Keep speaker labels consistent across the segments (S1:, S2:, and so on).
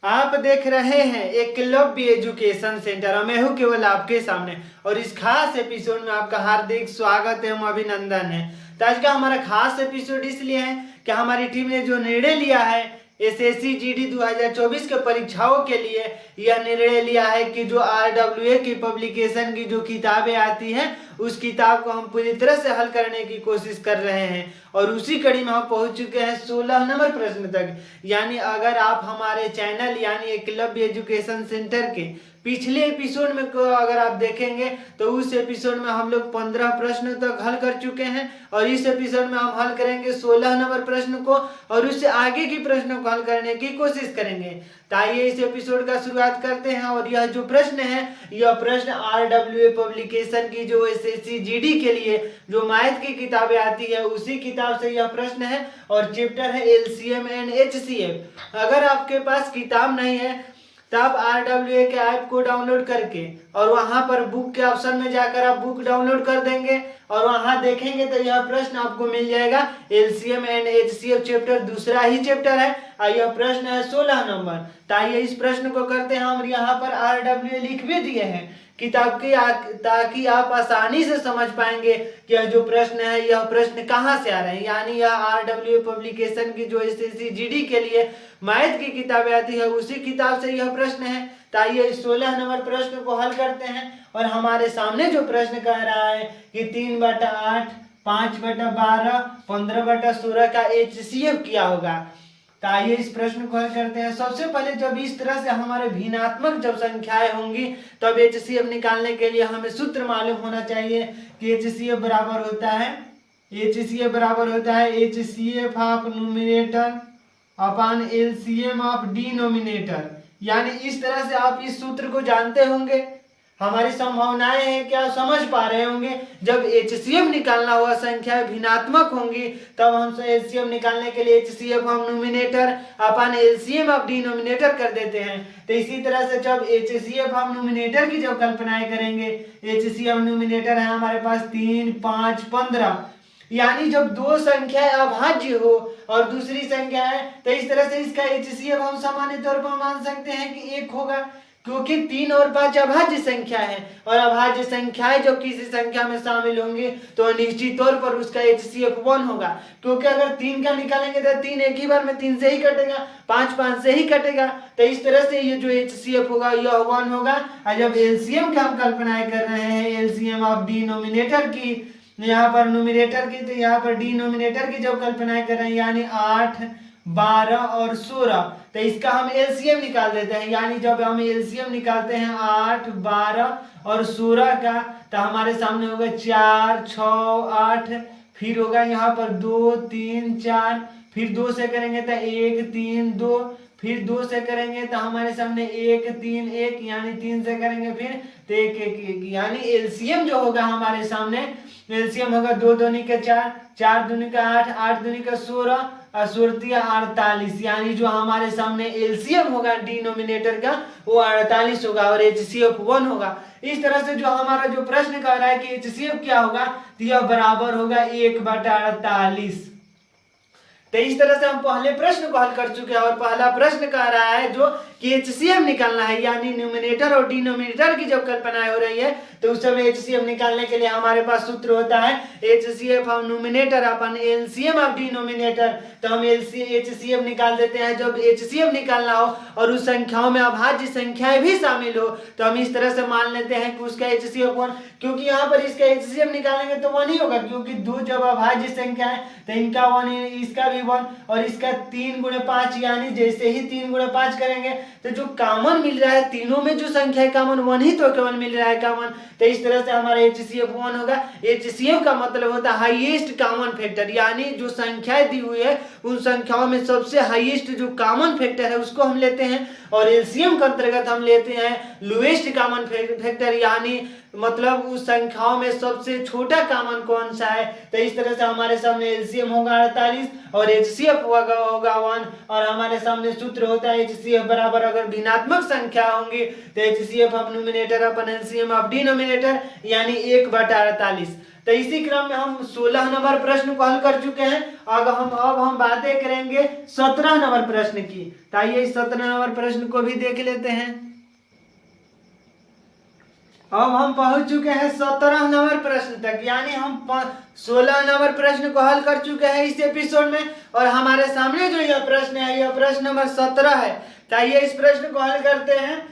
S1: आप देख रहे हैं एकलव्य एजुकेशन सेंटर और मैं हूं केवल आपके सामने। और इस खास एपिसोड में आपका हार्दिक स्वागत एवं अभिनंदन है। तो आज का हमारा खास एपिसोड इसलिए है कि हमारी टीम ने जो निर्णय लिया है एसएससी जीडी 2024 के परीक्षाओं के लिए, यह निर्णय लिया है कि जो आरडब्ल्यूए की पब्लिकेशन की जो किताबें आती हैं उस किताब को हम पूरी तरह से हल करने की कोशिश कर रहे हैं। और उसी कड़ी में हम पहुंच चुके हैं 16 नंबर प्रश्न तक। यानी अगर आप हमारे चैनल यानी एकलव्य एजुकेशन सेंटर के पिछले एपिसोड में को अगर आप देखेंगे तो उस एपिसोड में हम लोग 15 प्रश्न तक हल कर चुके हैं और इस एपिसोड में हम हल करेंगे 16 नंबर प्रश्न को और उससे आगे की प्रश्नों को हल करने की कोशिश करेंगे। तो आइए इस एपिसोड का शुरुआत करते हैं। और यह जो प्रश्न है यह प्रश्न आरडब्ल्यूए पब्लिकेशन की जो एसएससी जीडी के लिए जो मैथ की किताबें आती है उसी किताब से यह प्रश्न है और चैप्टर है एलसीएम एंड एचसीएफ। अगर आपके पास किताब नहीं है तब आरडब्ल्यूए के ऐप को डाउनलोड करके और वहां पर बुक के ऑप्शन में जाकर आप बुक डाउनलोड कर देंगे और वहां देखेंगे तो यह प्रश्न आपको मिल जाएगा। एलसीएम एंड एचसीएफ चैप्टर दूसरा ही चैप्टर है और यह प्रश्न है 16 नंबर। तो आइए इस प्रश्न को करते हैं। हम यहाँ पर आरडब्ल्यूए लिख भी दिए हैं किताब की ताकि आप आसानी से समझ पाएंगे कि यह जो प्रश्न है यह प्रश्न कहाँ से आ रहे हैं। यानी यह आरडब्ल्यूए पब्लिकेशन की जो एसएससी जीडी के लिए मैथ की किताबें आती है उसी किताब से यह प्रश्न है। तो आइए 16 नंबर प्रश्न को हल करते हैं। और हमारे सामने जो प्रश्न कह रहा है कि 3/8, 5/12, 15/16 का एचसीएफ क्या होगा। तो आइए इस प्रश्न को हल करते हैं। सबसे पहले जब इस तरह से हमारे भिन्नात्मक जब संख्याएं होंगी तब एचसीएफ निकालने के लिए हमें सूत्र मालूम होना चाहिए कि एचसीएफ बराबर होता है HCF of numerator upon LCM of denominator. यानी इस तरह से आप इस सूत्र को जानते होंगे। हमारी संभावनाएं हैं कि आप समझ पा रहे होंगे। जब एचसीएफ निकालना हुआ संख्या भिन्नात्मक होंगी तब हम एचसीएफ निकालने के लिए HCF of numerator upon LCM of denominator कर देते हैं। तो इसी तरह से जब एचसीएफ ऑफ न्यूमरेटर की जब कल्पनाएं करेंगे, एचसीएफ न्यूमरेटर है हमारे पास 3, 5, 15। यानी जब दो संख्याएं अभाज्य हो और दूसरी संख्या है तो इस तरह से इसका एचसीएफ हम सामान्य तौर पर मान सकते हैं कि 1 होगा, क्योंकि 3 और 5 अभाज्य संख्या है और अभाज्य संख्याएं जब किसी संख्या में शामिल होंगी तो निश्चित तौर पर उसका एचसीएफ 1 होगा। क्योंकि अगर 3 का निकालेंगे तो 3 एक ही बार में 3 से ही कटेगा, 5 5 से ही कटेगा। तो इस तरह से ये जो एचसीएफ होगा यह 1 होगा। और जब एलसीएम की हम कल्पनाएं कर रहे हैं एलसीएम ऑफ डिनोमिनेटर की, यहाँ पर न्यूमरेटर की तो यहाँ पर डिनोमिनेटर की जब कल्पनाएं कर रहे हैं यानी 8, 12 और 16, तो इसका हम एलसीएम निकाल देते हैं। यानी जब हम एलसीएम निकालते हैं 8, 12 और 16 का तो हमारे सामने होगा 4, 6, 8, फिर होगा यहाँ पर 2, 3, 4, फिर 2 से करेंगे तो 1, 3, 2, फिर 2 से करेंगे तो हमारे सामने 1, 3, 1, यानी 3 से करेंगे फिर तो 1, 1, 1, यानी एलसीएम जो होगा हमारे सामने एलसीएम होगा 2 दूनी का 4, 4 दूनी का 8, 8 दूनी का 16 और 48। यानी जो हमारे सामने एलसीएम होगा डिनोमिनेटर का वो 48 होगा और एचसीएफ 1 होगा। इस तरह से जो हमारा जो प्रश्न कह रहा है कि एचसीएफ क्या होगा तो यह बराबर होगा 1/48। तो इस तरह से हम पहले प्रश्न को हल कर चुके हैं और पहला प्रश्न कह रहा है जो कि एचसीएफ निकालना है। यानी न्यूमरेटर और डिनोमिनेटर की जब कल्पनाएं हो रही है तो उस समय एचसीएफ निकालने के लिए हमारे पास सूत्र होता है HCF of numerator upon LCM of denominator. तो हम एचसीएफ निकाल देते हैं। जब एचसीएफ निकालना हो और उस संख्याओं में अभाज्य संख्याएं भी शामिल हो तो हम इस तरह से मान लेते हैं कि उसका एचसीएफ 1, क्योंकि यहाँ पर इसका एचसीएफ निकालेंगे तो 1 ही होगा, क्योंकि 2 जब अभाज्य संख्या है तो इनका 1 इसका भी 1 और इसका 3 × 5, यानी जैसे ही 3 × 5 करेंगे तो जो कॉमन मिल रहा है तीनों में जो संख्या है कॉमन 1 ही तो केवल मिल रहा है कॉमन। तो इस तरह से हमारा एचसीएफ 1 होगा। एचसीएफ का मतलब होता है हाईएस्ट कॉमन फैक्टर, यानी जो संख्याएं दी हुई है उन संख्याओं में सबसे हाईएस्ट जो कॉमन फैक्टर है उसको हम लेते हैं। और एलसीएम के अंतर्गत हम लेते हैं लोएस्ट कॉमन फैक्टर, यानी मतलब उस संख्याओं में सबसे छोटा कॉमन कौन सा है। तो इस तरह से हमारे सामने एलसीएम होगा 48 और एचसीएफ होगा 1 और हमारे सामने सूत्र होता है एचसीएफ बराबर, अगर भिन्नात्मक संख्या होंगी तो HCF of numerator upon LCM of denominator यानी 1/48। तो इसी क्रम में हम 16 नंबर प्रश्न को हल कर चुके हैं। अब हम बातें करेंगे 17 नंबर प्रश्न की। तो आइए इस 17 नंबर प्रश्न को भी देख लेते हैं। अब हम पहुंच चुके हैं 17 नंबर प्रश्न तक, यानी हम 16 नंबर प्रश्न को हल कर चुके हैं इस एपिसोड में, और हमारे सामने जो यह प्रश्न है यह प्रश्न नंबर 17 है। तो आइए इस प्रश्न को हल करते हैं।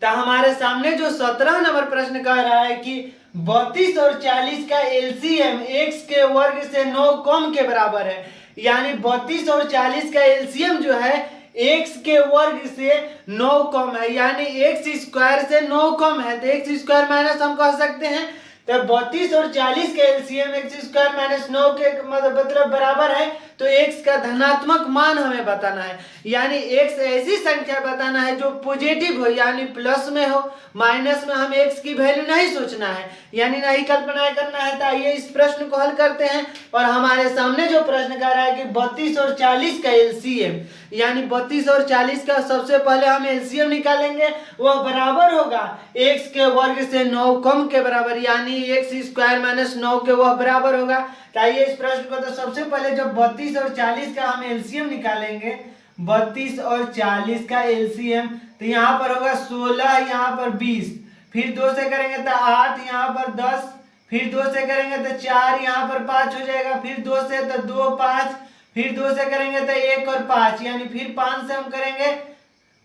S1: तो हमारे सामने जो 17 नंबर प्रश्न कह रहा है कि 32 और 40 का एलसीएम x के वर्ग से 9 कम के बराबर है। यानी 32 और 40 का एलसीएम जो है x के वर्ग से 9 कम है, यानी x स्क्वायर से 9 कम है। तो x स्क्वायर माइनस हम कह सकते हैं। तो 32 और 40 का एलसीएम x स्क्वायर माइनस 9 के मतलब बराबर है। तो x का धनात्मक मान हमें बताना है, यानी x ऐसी संख्या बताना है जो पॉजिटिव हो, यानी प्लस में हो। माइनस में हमें x की वैल्यू नहीं सोचना है, यानी नहीं कल्पना करना है। तो आइए इस प्रश्न को हल करते हैं। और हमारे सामने जो प्रश्न कह रहा है कि 32 और 40 का एलसीएम, यानी 32 और 40 का सबसे पहले हम एलसीएम निकालेंगे, वह बराबर होगा x के वर्ग से 9 कम के बराबर, यानी x स्क्वायर माइनस 9 के वह बराबर होगा। तो आइए इस प्रश्न को, तो सबसे पहले जब 32 और 40 का हम एलसीएम निकालेंगे, 32 और 40 का एलसीएम, तो यहाँ पर होगा 16, यहाँ पर 20, फिर 2 से करेंगे तो 8, यहाँ पर 10, फिर 2 से करेंगे तो 4, यहाँ पर 5 हो जाएगा, फिर 2 से तो 2 5, फिर 2 से करेंगे तो 1 और 5, यानी फिर 5 से हम करेंगे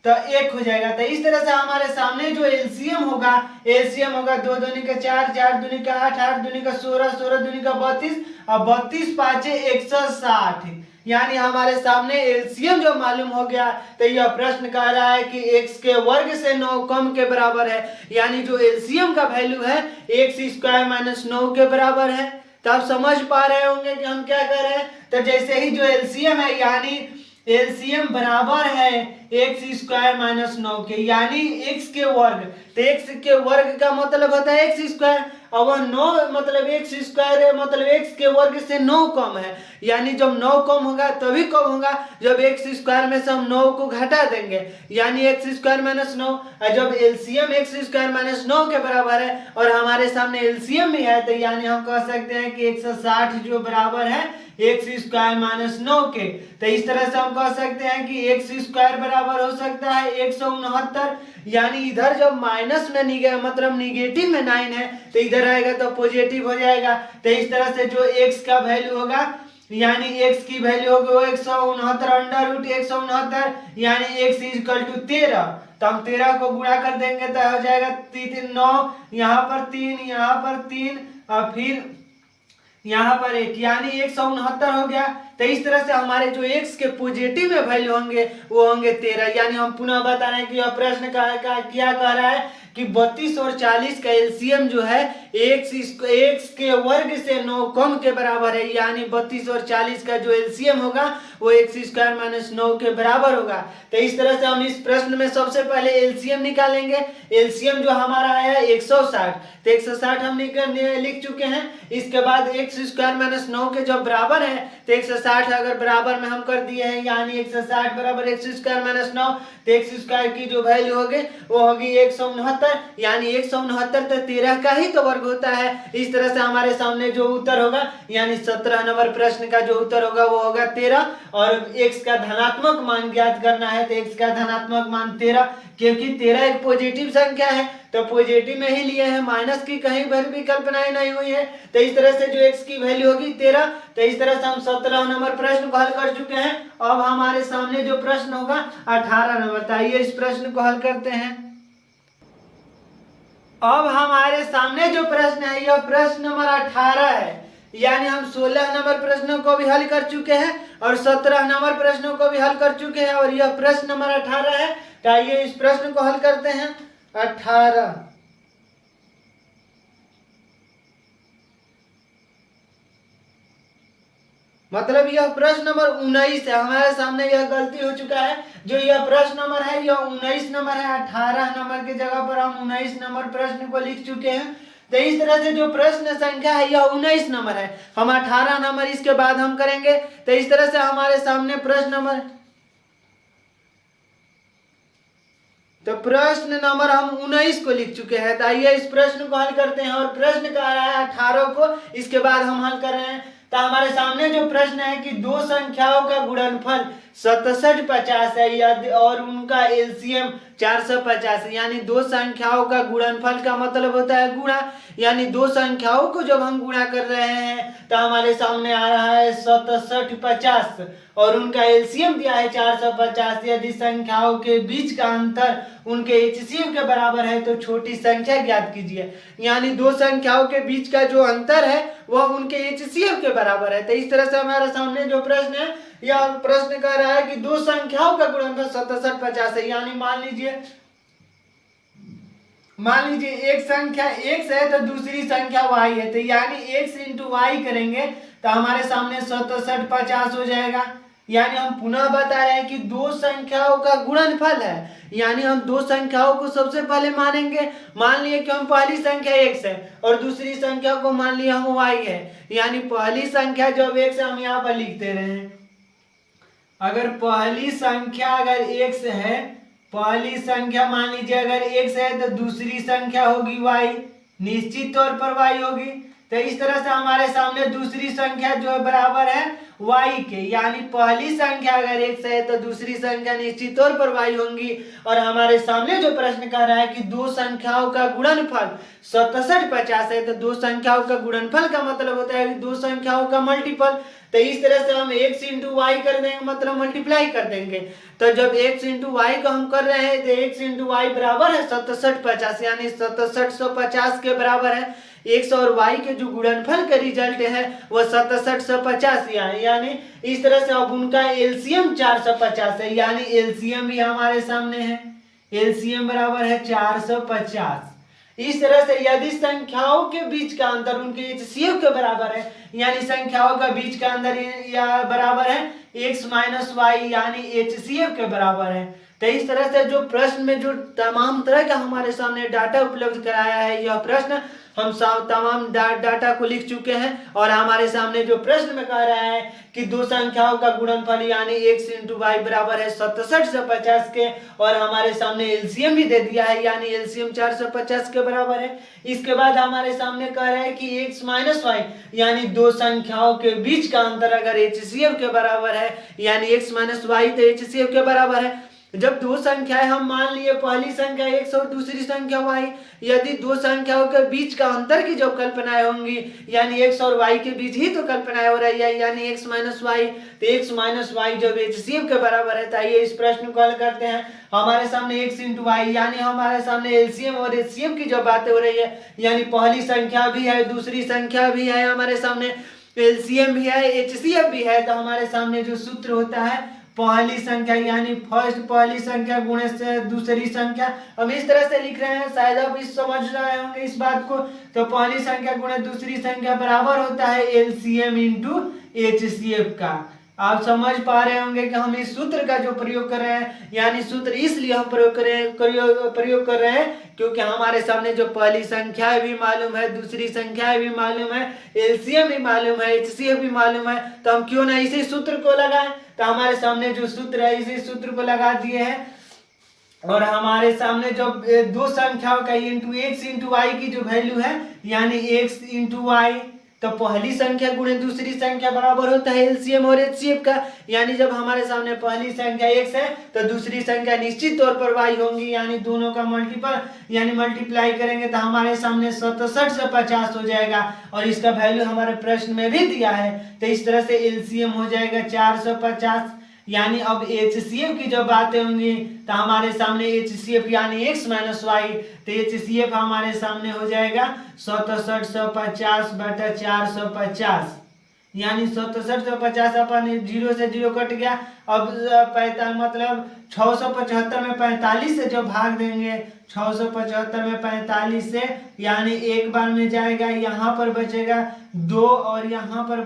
S1: तो 1 हो जाएगा। तो इस तरह से हमारे सामने जो एलसीएम होगा 2 दूनी का 4, 4 दूनी का 8, 8 दूनी का 16, 16 दूनी का 32, और 32 पाँचे 160, यानी हमारे सामने एलसीएम जो मालूम हो गया। तो यह प्रश्न कह रहा है कि x के वर्ग से 9 कम के बराबर है, यानी जो एलसीएम का वैल्यू है x स्क्वायर माइनस 9 के बराबर है। तो आप समझ पा रहे होंगे कि हम क्या कर रहे हैं। तो जैसे ही जो एलसीएम है, यानी एलसीएम बराबर है x स्क्वायर माइनस 9 के, यानी x के वर्ग। तो x के वर्ग का मतलब होता है x स्क्वायर, और वह 9 मतलब x स्क्वायर है, मतलब x के वर्ग से 9 कम है। यानी जब 9 कम होगा तभी कम होगा जब x स्क्वायर में से हम 9 को घटा देंगे, यानी x स्क्वायर माइनस 9। और जब एलसीएम x स्क्वायर माइनस 9 के बराबर है और हमारे सामने एलसीएम भी है, तो यानी हम कह सकते हैं कि 160 जो बराबर है x स्क्वायर माइनस 9 के। तो इस तरह से हम कह सकते हैं कि x स्क्वायर बराबर हो सकता है 169, यानी इधर जब माइनस में मतलब निगेटिव में 9 है तो इधर आएगा तो पॉजिटिव हो जाएगा। तो इस तरह से जो x का वैल्यू होगा, यानी x की वैल्यू होगी वो 169 अंडर रूट 169, यानी x इक्वल टू 13। तो हम 13 को गुणा कर देंगे तो हो जाएगा 3 9, यहाँ पर 3, यहाँ पर 3, और फिर यहाँ पर 1, यानी 169 हो गया। तो इस तरह से हमारे जो x के पॉजिटिव में वैल्यू होंगे वो होंगे 13। यानी हम पुनः बता रहे हैं कि यह प्रश्न क्या कह रहा है कि 32 और 40 का एलसीएम जो है x के वर्ग से 9 कम के बराबर है, यानी 32 और 40 का जो एलसीएम होगा वो x स्क्वायर माइनस 9 के बराबर होगा। तो इस तरह से हम इस प्रश्न में सबसे पहले एलसीएम निकालेंगे। एलसीएम जो हमारा आया 160, तो 160 हम लिख चुके हैं। इसके बाद x स्क्वायर माइनस 9 के जब बराबर है तो 160 अगर बराबर में हम कर दिए हैं, यानी 160 बराबर x स्क्वायर माइनस 9, तो x स्क्वायर की जो वैल्यू होगी वो होगी 169, यानी 169 तो 13 का ही तो वर्ग होता है। इस तरह से हमारे सामने जो उत्तर होगा, यानी 17 नंबर प्रश्न का जो उत्तर होगा वो होगा 13। और x का धनात्मक मान ज्ञात करना है, तो x का धनात्मक मान 13, क्योंकि 13 एक पॉजिटिव संख्या है तो पॉजिटिव में ही लिए हैं, माइनस की कहीं पर भी कल्पना नहीं हुई है। तो इस तरह से जो x की वैल्यू होगी 13। तो इस तरह से हम 17 नंबर प्रश्न को हल कर चुके हैं। अब हमारे सामने जो प्रश्न होगा 18 नंबर। तो आइए इस प्रश्न को हल करते हैं। अब हमारे सामने जो प्रश्न है यह प्रश्न नंबर 18 है, यानी हम 16 नंबर प्रश्नों को भी हल कर चुके हैं और 17 नंबर प्रश्नों को भी हल कर चुके हैं, और यह प्रश्न नंबर 18 है। तो आइए इस प्रश्न को हल करते हैं। 18 मतलब यह प्रश्न नंबर 19 है। हमारे सामने यह गलती हो चुका है, जो यह प्रश्न नंबर है यह 19 नंबर है। 18 नंबर की जगह पर हम 19 नंबर प्रश्न को लिख चुके हैं। तो इस तरह से जो प्रश्न संख्या है यह 19 नंबर है। हम 18 नंबर इसके बाद हम करेंगे। तो इस तरह से हमारे सामने प्रश्न नंबर, तो प्रश्न नंबर हम 19 को लिख चुके हैं। तो आइए इस प्रश्न को हल करते हैं। और प्रश्न का रहा है 18 को, इसके बाद हम हल कर रहे हैं। तो हमारे सामने जो प्रश्न है कि दो संख्याओं का गुणनफल 6750 है और उनका एलसीएम 450 है। यानी दो संख्याओं का गुणनफल का मतलब होता है गुणा, यानी दो संख्याओं को जब हम गुणा कर रहे हैं तो हमारे सामने आ रहा है 6750 और उनका एलसीएम दिया है 450। यदि संख्याओं के बीच का अंतर उनके एचसीएफ के बराबर है तो छोटी संख्या ज्ञात कीजिए। यानी दो संख्याओं के बीच का जो अंतर है वह उनके एचसीएफ के बराबर है। तो इस तरह से हमारे सामने जो प्रश्न है, यह प्रश्न कह रहा है कि दो संख्याओं का गुणनफल 6750 है। यानी मान लीजिए एक संख्या x है तो दूसरी संख्या y है, तो यानी x इंटू वाई करेंगे तो हमारे सामने 6750 हो जाएगा। यानी हम पुनः बता रहे हैं कि दो संख्याओं का गुणनफल है, यानी हम दो संख्याओं को सबसे पहले मानेंगे। मान लिए कि हम पहली संख्या x है और दूसरी संख्या को मान लिया हम y है। यानी पहली संख्या जब x है हम यहाँ पर लिखते रहे। अगर पहली संख्या अगर x है, पहली संख्या मान लीजिए अगर x है तो दूसरी संख्या होगी y, निश्चित तौर पर y होगी। तो इस तरह से हमारे सामने दूसरी संख्या जो है बराबर है y के, यानी पहली संख्या अगर x है तो दूसरी संख्या निश्चित तौर पर y होंगी। और हमारे सामने जो प्रश्न कर रहा है कि दो संख्याओं का गुणनफल 6750 है, तो दो संख्याओं का गुणनफल का मतलब होता है कि दो संख्याओं का मल्टीपल। तो इस तरह से हम x इंटू वाई कर देंगे, मतलब मल्टीप्लाई कर देंगे। तो जब x इंटू वाई को हम कर रहे हैं तो x इंटू वाई बराबर है 6750, यानी 6750 के बराबर है। x और y के जो गुणनफल का रिजल्ट है वह 6750 यानी इस तरह से अब उनका एलसीएम 450 है। यानी एलसीएम भी हमारे सामने है, एलसीएम बराबर है 450। इस तरह से यदि संख्याओं के बीच का अंतर उनके एचसीएफ के बराबर है, यानी संख्याओं का बीच का अंतर या बराबर है x माइनस वाई, यानी एचसीएफ के बराबर है। तो इस तरह से जो प्रश्न में जो तमाम तरह का हमारे सामने डाटा उपलब्ध कराया है, यह प्रश्न हम तमाम डाटा को लिख चुके हैं। और हमारे सामने जो प्रश्न में कह रहा है कि दो संख्याओं का गुणनफल यानी x इंटू वाई बराबर है 6750 के, और हमारे सामने एलसीएम भी दे दिया है, यानी एलसीएम 450 के बराबर है। इसके बाद हमारे सामने कह रहा है कि x माइनस वाई, यानी दो संख्याओं के बीच का अंतर अगर एचसीएफ के बराबर है, यानी x माइनस वाई तो एचसीएफ के बराबर है। जब दो संख्याएं हम मान लिए, पहली संख्या x और दूसरी संख्या y, यदि दो संख्याओं के बीच का अंतर की जो कल्पनाएं होंगी, यानी x और y के बीच ही तो कल्पनाएं हो रही है, यानी x माइनस वाई, तो x माइनस वाई जब एचसीएफ के बराबर है। तो आइए इस प्रश्न को हल करते हैं। हमारे सामने x इंटू वाई, यानी हमारे सामने एलसीएम और एचसीएफ की जो बातें हो रही है, यानी पहली संख्या भी है दूसरी संख्या भी है, हमारे सामने एलसीएम भी है एचसीएफ भी है। तो हमारे सामने जो सूत्र होता है पहली संख्या यानी फर्स्ट पहली संख्या गुणे से दूसरी संख्या, हम इस तरह से लिख रहे हैं, शायद आप इस समझ रहे होंगे इस बात को। तो पहली संख्या गुणे दूसरी संख्या बराबर होता है एलसीएम इंटू एचसीएफ का। आप समझ पा रहे होंगे कि हम इस सूत्र का जो प्रयोग कर रहे हैं, यानी सूत्र इसलिए हम प्रयोग कर रहे हैं क्योंकि हमारे सामने जो पहली संख्या भी मालूम है, दूसरी संख्या भी मालूम है, एलसीएम भी मालूम है, एचसीएफ भी मालूम है, तो हम क्यों ना इसी सूत्र को लगाएं। तो हमारे सामने जो सूत्र है इसी सूत्र को लगा दिए हैं। और हमारे सामने जो दो संख्याओं का इंटू एक्स इंटू वाई की जो वैल्यू है, यानी एक्स इंटू वाई, तो पहली संख्या गुणे दूसरी संख्या बराबर होता है एलसीएम और एचसीएफ का। यानी जब हमारे सामने पहली संख्या x है तो दूसरी संख्या निश्चित तौर पर y होंगी, यानी दोनों का मल्टीपल यानी मल्टीप्लाई करेंगे तो हमारे सामने 67 से 50 हो जाएगा। और इसका वैल्यू हमारे प्रश्न में भी दिया है। तो इस तरह से एलसीएम हो जाएगा 450। यानी अब एचसीएफ की जब बातें होंगी तो हमारे सामने एचसीएफ यानी x माइनस वाई, तो एचसीएफ हमारे सामने हो जाएगा 6750 बटा 450, यानी 6750 अपन 0 से 0 कट गया। अब 45 मतलब 675 में 45 से जब भाग देंगे, 675 में 45 से, यानी एक बार में जाएगा, यहाँ पर बचेगा 2 और यहाँ पर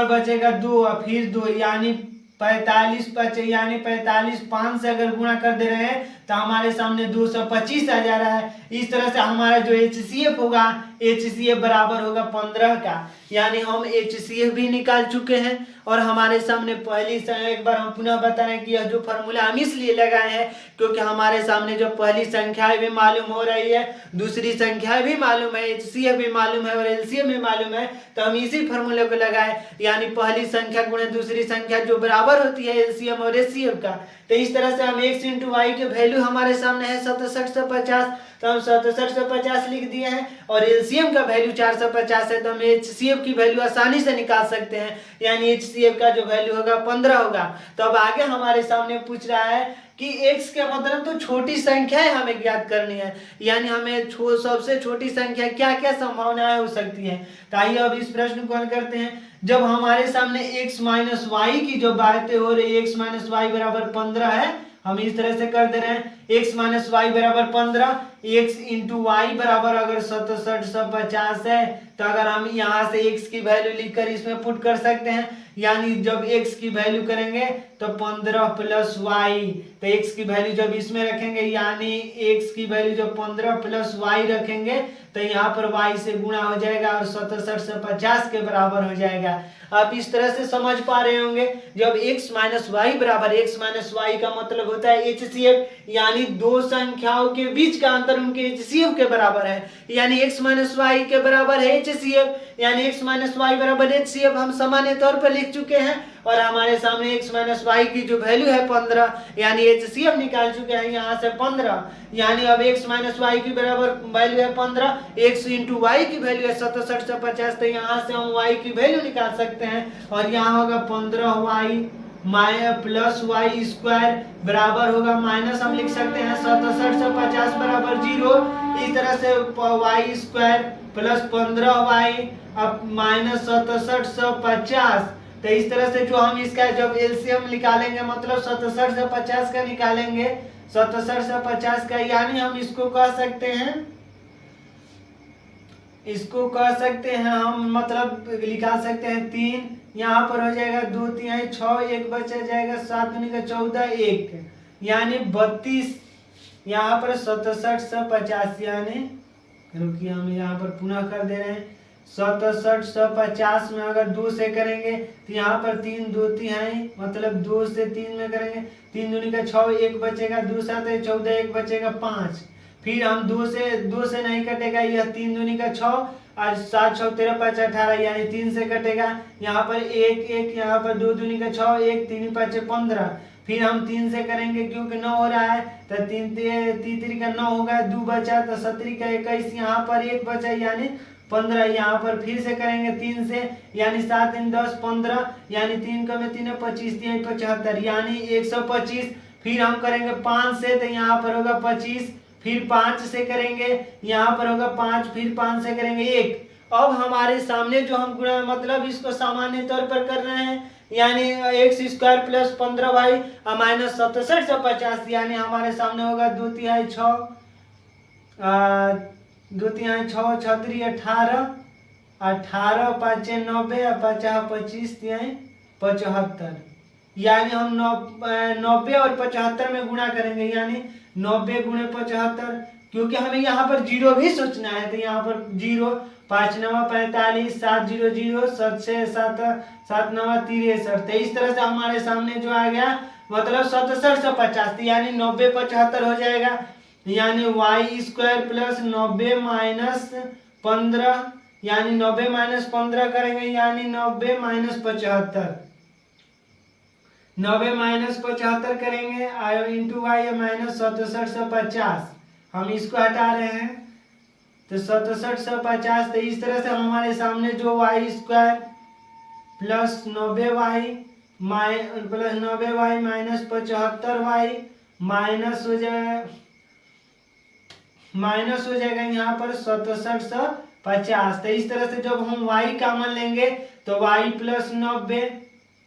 S1: बचेगा 2 और फिर 2, यानी 45 बचे, यानी 45 5 से अगर गुणा कर दे रहे हैं तो हमारे सामने 225 आ जा रहा है। इस तरह से हमारा जो HCF होगा, HCF बराबर होगा 15 का, यानी हम HCF भी निकाल चुके हैं। और हमारे सामने पहली एक बार हम पुनः बता रहे हैं कि यह जो फॉर्मूला हम इसलिए लगाए हैं क्योंकि हमारे सामने जो पहली संख्या भी मालूम हो रही है, दूसरी संख्या भी मालूम है, HCF भी मालूम है और LCM भी मालूम है, तो हम इसी फॉर्मूले को लगाए, यानी पहली संख्या गुणे दूसरी संख्या जो बराबर होती है LCM और HCF का। तो इस तरह से हम x इंटू वाई के वैल्यू हमारे सामने है 6750, तो हम 6750 लिख दिए हैं। और एलसीएम का वैल्यू 450 है, तो हम HCF की वैल्यू आसानी से निकाल सकते हैं, यानी HCF का जो वैल्यू होगा 15 होगा। तो अब आगे हमारे सामने पूछ रहा है कि x का मतलब तो छोटी संख्याएं हमें ज्ञात करनी है, यानी हमें सबसे छोटी संख्या क्या क्या संभावनाएं हो सकती है। तो आइए अब इस प्रश्न को हल करते हैं। जब हमारे सामने x माइनस वाई की जो बातें हो रही है, x माइनस वाई बराबर 15 है, हम इस तरह से कर दे रहे हैं x माइनस वाई बराबर 15, x इंटू वाई बराबर अगर 6750 है, तो अगर हम यहाँ से x की वैल्यू लिखकर इसमें पुट कर सकते हैं, यानी जब x की वैल्यू करेंगे तो 15 प्लस वाई, तो x की वैल्यू जब इसमें रखेंगे, यानी x की वैल्यू जब 15 प्लस वाई रखेंगे तो यहाँ पर y से गुणा हो जाएगा और 6750 के बराबर हो जाएगा। आप इस तरह से समझ पा रहे होंगे, जब x माइनस वाई बराबर, x माइनस वाई का मतलब होता है HCF, यानी दो संख्याओं के बीच का अंतर उनके HCF के बराबर है, यानी x माइनस वाई के बराबर है HCF, यानी x माइनस वाई बराबर HCF हम सामान्य तौर पर लिख चुके हैं। और हमारे सामने x माइनस वाई की जो वैल्यू है 15, यानी HCF निकाल चुके हैं यहाँ से 15, यानी अब x माइनस वाई की बराबर वैल्यू है 15, x इंटू वाई की वैल्यू है 6750, तो यहाँ से हम y की वैल्यू निकाल सकते हैं और यहाँ होगा 15y प्लस वाई स्क्वायर बराबर होगा माइनस, हम लिख सकते हैं 6750 बराबर 0। इस तरह से वाई स्क्वायर प्लस 15y अब माइनस 6750, तो इस तरह से जो हम इसका जब एलसीएम निकालेंगे, मतलब 67 से 50 का निकालेंगे, 67 से 50 का, यानी हम इसको कह सकते हैं हम मतलब निकाल सकते हैं 3, यहाँ पर हो जाएगा 2 3 6, एक बचा जाएगा 7 दूनी का 14, 1, यानी 32, यहाँ पर 67 से 50, यानी रुकिए हम यहाँ पर पुनः कर दे रहे हैं, 67 से 50 में अगर 2 से करेंगे तो यहाँ पर 3 2 3 मतलब 2 से 3 में करेंगे, 3 दूनी का 6, एक बचेगा, 2 7 14, एक बचेगा 5, फिर हम 2 से नहीं कटेगा, यह 3 दूनी का 6 और 7 6 13 5 18, यानी 3 से कटेगा, यहाँ पर 1 1, यहाँ पर 2 दूनी का 6, 1 3 5 15, फिर हम 3 से करेंगे क्योंकि 9 हो रहा है, तो 3 3 का 9 होगा, 2 बचा तो 17 का 21, यहाँ पर 1 बचा यानी 15, यहाँ पर फिर से करेंगे 3 से, यानी 7 3 10 15, यानी 3 का में 3 25 3 75, यानी 125, फिर हम करेंगे 5 से, तो यहाँ पर होगा 25, फिर 5 से करेंगे, यहाँ पर होगा 5, फिर 5 से करेंगे 1। अब हमारे सामने जो हम गुणा मतलब इसको सामान्य तौर पर कर रहे हैं, यानी x square plus 15y minus 67 से 50, यानी हमारे सामने होगा 2 तिहाई 6, 2 तिहाई 6 छतरी 18, 18 5 90 और 50 25 तिहाई 75, यानी हम 90 और 75 में गुणा करेंगे, यानी 90 गुणे 75, क्योंकि हमें यहाँ पर जीरो भी सोचना है, तो यहाँ पर 0 5 9 45 7 0 0 7 6 7 7 9 63, तो इस तरह से हमारे सामने जो आ गया मतलब 67 से 50, यानी 90 75 हो जाएगा, यानी वाई स्क्वायर प्लस 90 माइनस 15, यानी 90 माइनस 15 करेंगे, यानी 90 माइनस 75, 90 माइनस 75 करेंगे इंटू वाई माइनस 67 से 50, हम इसको हटा रहे हैं तो 67 से 50, तो इस तरह से हमारे सामने जो Y square plus 90y plus 90y minus 75y minus हो जाएगा यहाँ पर 67 से 50, तो इस तरह से जब हम y कॉमन लेंगे तो y प्लस 90,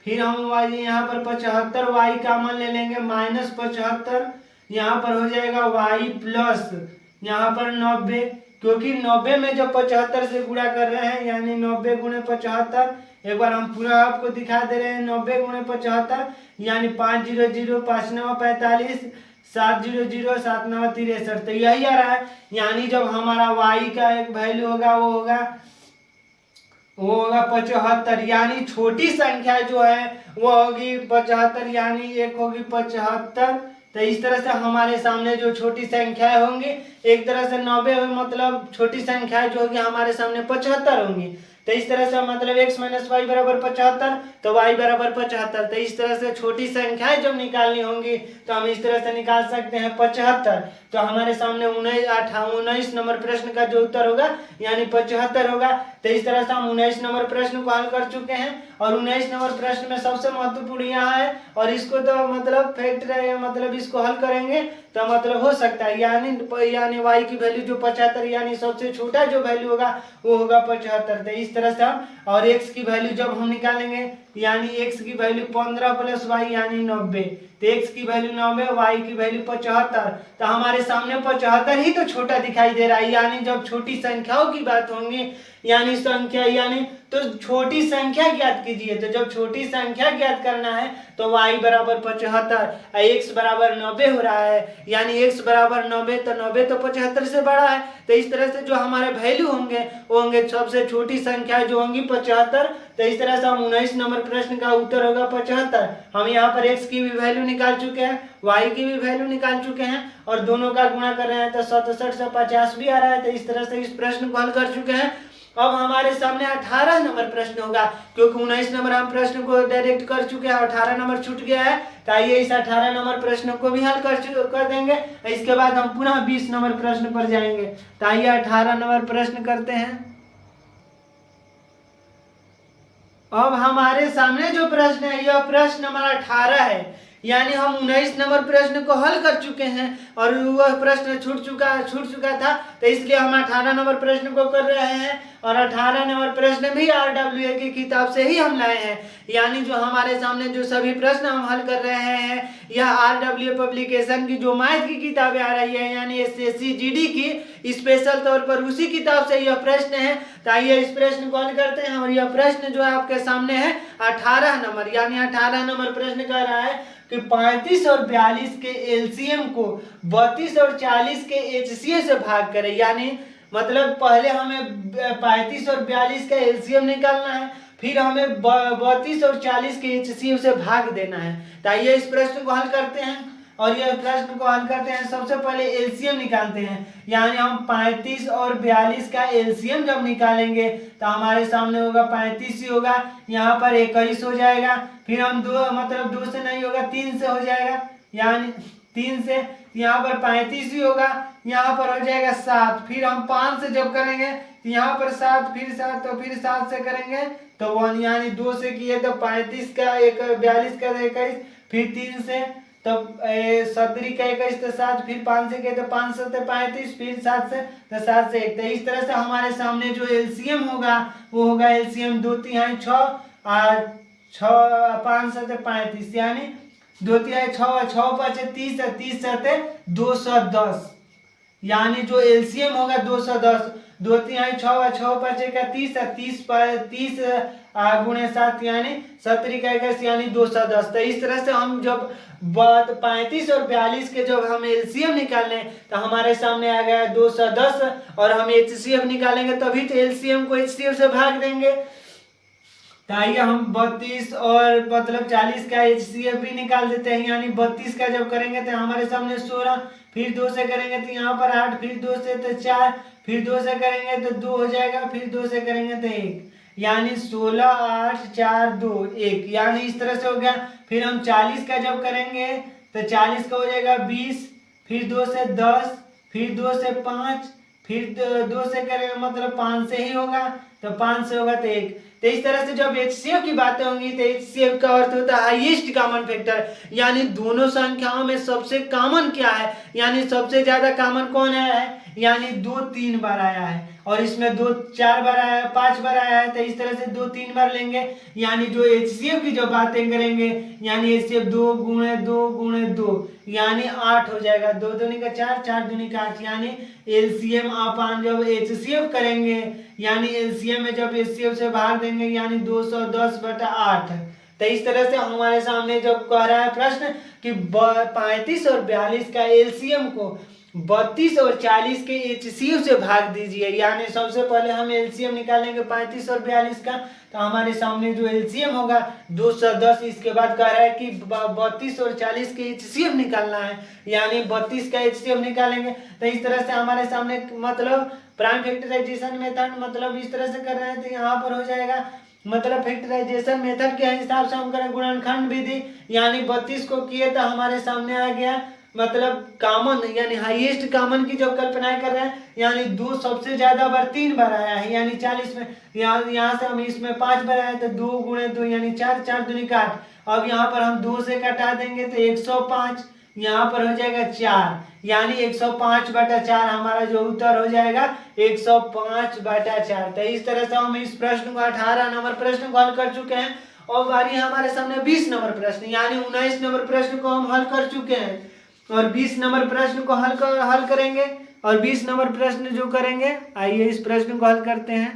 S1: फिर हम y यहाँ पर 75y कॉमन ले लेंगे माइनस 75, यहाँ पर हो जाएगा y प्लस यहाँ पर 90, क्योंकि 90 में जब 75 से गुणा कर रहे हैं, यानी 90 गुणे 75, एक बार हम पूरा आपको दिखा दे रहे हैं, 90 गुणे 75 यानी 5 0 0 5 9 45 700 7 9 63, तो यही आ रहा है। यानी जब हमारा y का एक वैल्यू होगा वो होगा 75, यानी छोटी संख्या जो है वो होगी 75, यानी एक होगी 75। तो इस तरह से हमारे सामने जो छोटी संख्याएं होंगी, एक तरह से 90 मतलब छोटी संख्याएं जो होगी हमारे सामने 75 होंगी। तो इस तरह से मतलब x माइनस वाई बराबर 75, तो y बराबर 75। तो इस तरह से छोटी संख्याएं जब निकालनी होंगी तो हम इस तरह से निकाल सकते हैं 75। तो हमारे सामने 19 नंबर प्रश्न का जो उत्तर होगा यानी 75 होगा। तो इस तरह से हम 19 नंबर प्रश्न को हल कर चुके हैं। और 19 नंबर प्रश्न में सबसे महत्वपूर्ण यहाँ है, और इसको तो मतलब फैक्ट मतलब इसको हल करेंगे तो मतलब हो सकता है, यानी y की वैल्यू जो 75 यानी सबसे छोटा जो वैल्यू होगा वो होगा 75। तो इस तरह से हम, और x की वैल्यू जब हम निकालेंगे यानी x की वैल्यू 15 प्लस y यानी 90, तो x की वैल्यू 90, y की वैल्यू 75। तो हमारे सामने 75 ही तो छोटा दिखाई दे रहा है। यानी जब छोटी संख्याओं की बात होंगी यानी संख्या यानी तो छोटी संख्या ज्ञात कीजिए। तो जब छोटी संख्या ज्ञात करना है तो y बराबर 75, x बराबर 90 हो रहा है, यानी x बराबर 90, तो 90 तो 75 से बड़ा है। तो इस तरह से जो हमारे वैल्यू होंगे वो होंगे सबसे छोटी संख्या जो होंगी 75। तो इस तरह से हम 19 नंबर प्रश्न का उत्तर होगा 75। हम यहाँ पर x की भी वैल्यू निकाल चुके हैं, y की भी वैल्यू निकाल चुके हैं, और दोनों का गुणा कर रहे हैं तो 67 से 50 भी आ रहा है। तो इस तरह से इस प्रश्न को हल कर चुके हैं। अब हमारे सामने 18 नंबर प्रश्न होगा, क्योंकि 19 नंबर हम प्रश्न को डायरेक्ट कर चुके हैं, 18 नंबर छूट गया है। तो आइए इस 18 नंबर प्रश्न को भी हल कर देंगे। इसके बाद हम पुनः 20 नंबर प्रश्न पर जाएंगे। तो आइए 18 नंबर प्रश्न करते हैं। अब हमारे सामने जो प्रश्न है यह प्रश्न नंबर 18 है, यानी हम 19 नंबर प्रश्न को हल कर चुके हैं और वह प्रश्न छूट चुका था, तो इसलिए हम 18 नंबर प्रश्न को कर रहे हैं। और 18 नंबर प्रश्न भी RWA की किताब से ही हम लाए हैं। यानी जो हमारे सामने जो सभी प्रश्न हम हल कर रहे हैं यह RWA पब्लिकेशन की जो मैथ की किताबें आ रही है यानी SSC GD की स्पेशल तौर पर उसी किताब से यह प्रश्न है। तो आइए इस प्रश्न को हल करते हैं। और यह प्रश्न जो है आपके सामने है 18 नंबर, यानी 18 नंबर प्रश्न कर रहा है कि 35 और 42 के एलसीएम को 32 और 40 के एचसीएफ से भाग करें। यानी मतलब पहले हमें 35 और 42 का एलसीएम निकालना है, फिर हमें 32 और 40 के एचसीएफ से भाग देना है। तो आइए इस प्रश्न को हल करते हैं। और यह प्रश्न को हल करते हैं, सबसे पहले एलसीएम निकालते हैं। यानी हम 35 और 42 का एलसीएम जब निकालेंगे तो हमारे सामने होगा 35 ही होगा, यहाँ पर 21 हो जाएगा। फिर हम दो से नहीं होगा, 3 से हो जाएगा, यानी 3 से यहाँ पर 35 ही होगा, यहाँ पर हो जाएगा 7। फिर हम 5 से जब करेंगे तो यहाँ पर 7, फिर 7, तो फिर 7 से करेंगे तो 1, यानी 2 से किए तो 35 का 42 का 21, फिर 3 से तब 17 का 21 तो 7, फिर 5 से किए तो 5 से 35, फिर 7 से तो 7 से 1। तो इस तरह से हमारे सामने जो एलसीएम होगा वो होगा एलसीएम 2 तिहाई 6 और 5 से 35, यानी 2 तिहाई 6 6 5 30 30 से 210, यानी जो एलसीएम होगा 210। 2 तिहाई 6 6 5 का 30 30 गुणे 7 यानी 17 का 21 यानी 210। तो इस तरह से हम जब 35 और 42 के जब हम एलसीएम निकालें तो हमारे सामने आ गया 210, और हम एचसीएफ निकालेंगे तभी तो एलसीएम को एचसीएफ से भाग देंगे। तो आइए हम 32 और मतलब 40 का एचसीएफ भी निकाल देते हैं। यानी 32 का जब करेंगे तो हमारे सामने 16, फिर 2 से करेंगे तो यहाँ पर 8, फिर 2 से तो 4, फिर 2 से करेंगे तो 2 हो जाएगा, फिर 2 से करेंगे तो 1, यानी 16 8 4 2 1, यानी इस तरह से हो गया। फिर हम 40 का जब करेंगे तो 40 का हो जाएगा 20, फिर 2 से 10, फिर 2 से 5, फिर 2 से करेंगे मतलब 5 से ही होगा, तो 5 से होगा तो 1। तो इस तरह से जब एचसीएफ की बातें होंगी तो एचसीएफ का अर्थ होता है हाईएस्ट कॉमन फैक्टर, यानी दोनों संख्याओं में सबसे कॉमन क्या है, यानी सबसे ज्यादा कॉमन कौन है, यानी 2 3 बार आया है, और इसमें 2 4 बार आया है, 5 बार आया है। तो इस तरह से 2 3 बार लेंगे, यानी जो एचसीएफ की जो बातें करेंगे यानी एचसीएफ 2 गुणे 2 गुणे 2 यानी 8 हो जाएगा। 2 दूनी का 4, 4 दूनी का 8, यानी एलसीएम अपन जब एचसीएफ करेंगे यानी एलसीएम में जब एचसीएफ से भाग देंगे यानी 210/8। तो इस तरह से हमारे सामने जब कह रहा है प्रश्न कि 35 और 42 का एलसीएम को 32 और 40 के एचसीएफ से भाग दीजिए। यानी सबसे पहले हम एलसीएम निकालेंगे 35 और 42 का, तो हमारे सामने जो एलसीएम होगा 210। इसके बाद कह रहा है कि 32 और 40 के एचसीएफ निकालना है, यानी 32 का एचसीएफ निकालेंगे। तो इस तरह से हमारे सामने मतलब प्राइम फैक्टराइजेशन मेथड मतलब इस तरह से कर रहे हैं, तो यहाँ पर हो जाएगा मतलब फैक्टराइजेशन मेथड के हिसाब से हम करें गुणनखंड विधि, यानी 32 को किए तो हमारे सामने आ गया मतलब कॉमन यानी हाईएस्ट कॉमन की जब कल्पना कर रहे हैं, यानी 2 सबसे ज्यादा बार 3 बार आया है, यानी 40 में यहाँ से हम इसमें 5 बार आए तो 2 गुणे 2 यानी 4, 4 दूनी 8। अब यहाँ पर हम 2 से घटा देंगे तो 105, यहाँ पर हो जाएगा 4, यानी 105/4 हमारा जो उत्तर हो जाएगा 105/4। तो इस तरह से हम इस प्रश्न को 18 नंबर प्रश्न को हल कर चुके हैं। और बारी हमारे सामने 20 नंबर प्रश्न, यानी 19 नंबर प्रश्न को हम हल कर चुके हैं और 20 नंबर प्रश्न को हल करेंगे। और 20 नंबर प्रश्न जो करेंगे, आइए इस प्रश्न को हल करते हैं।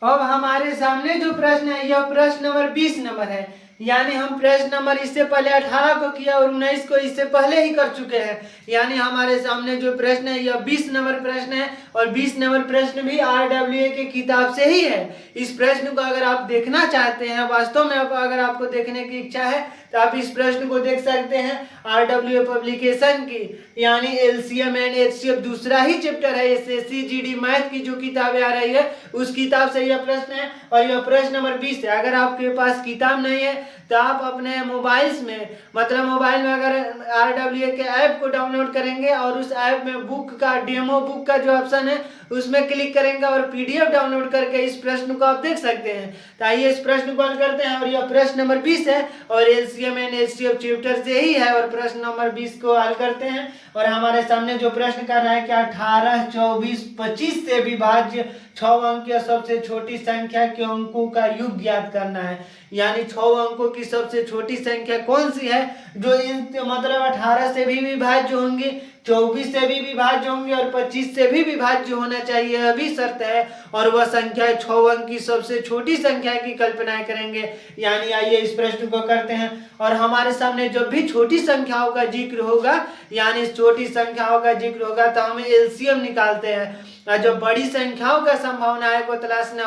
S1: अब हमारे सामने जो प्रश्न है यह प्रश्न नंबर 20 नंबर है, यानी हम प्रश्न नंबर इससे पहले 18 को किया और 19 को इससे पहले ही कर चुके हैं। यानी हमारे सामने जो प्रश्न है यह 20 नंबर प्रश्न है और 20 नंबर प्रश्न भी RWA के किताब से ही है। इस प्रश्न को अगर आप देखना चाहते हैं, वास्तव में अगर आपको देखने की इच्छा है तो आप इस प्रश्न को देख सकते हैं RWA पब्लिकेशन की, यानी LCM एंड HCF दूसरा ही चैप्टर है SSC GD मैथ की जो किताबें आ रही है उस किताब से यह प्रश्न है और यह प्रश्न नंबर 20 है। अगर आपके पास किताब नहीं है तो आप अपने मोबाइल्स में मतलब मोबाइल में अगर RWA के ऐप को डाउनलोड करेंगे और उस ऐप में बुक का डेमो बुक का जो ऑप्शन है उसमें क्लिक करेंगे और PDF डाउनलोड करके इस प्रश्न को आप देख सकते हैं। तो आइए इस प्रश्न को हल करते हैं और यह प्रश्न नंबर 20 है और LCM एंड HCF चैप्टर से ही है और प्रश्न नंबर 20 को हल करते हैं। और हमारे सामने जो प्रश्न कर रहा है कि 18, 24, 25 से विभाज्य 6 अंक या सबसे छोटी संख्या के अंकों का योग ज्ञात करना है। यानी 6 अंकों की सबसे छोटी संख्या कौन सी है जो इन मतलब 18 से भी विभाज्य होंगी, 24 से भी विभाज्य होंगे और 25 से भी विभाज्य होना चाहिए, अभी शर्त है। और वह संख्या 6 अंक की सबसे छोटी संख्या की कल्पना करेंगे। यानी आइए इस प्रश्न को करते हैं और हमारे सामने जब भी छोटी संख्याओं का जिक्र होगा यानी छोटी संख्याओं का जिक्र होगा तो हम LCM निकालते हैं और जब बड़ी संख्याओं का संभावनाएं को तलाशना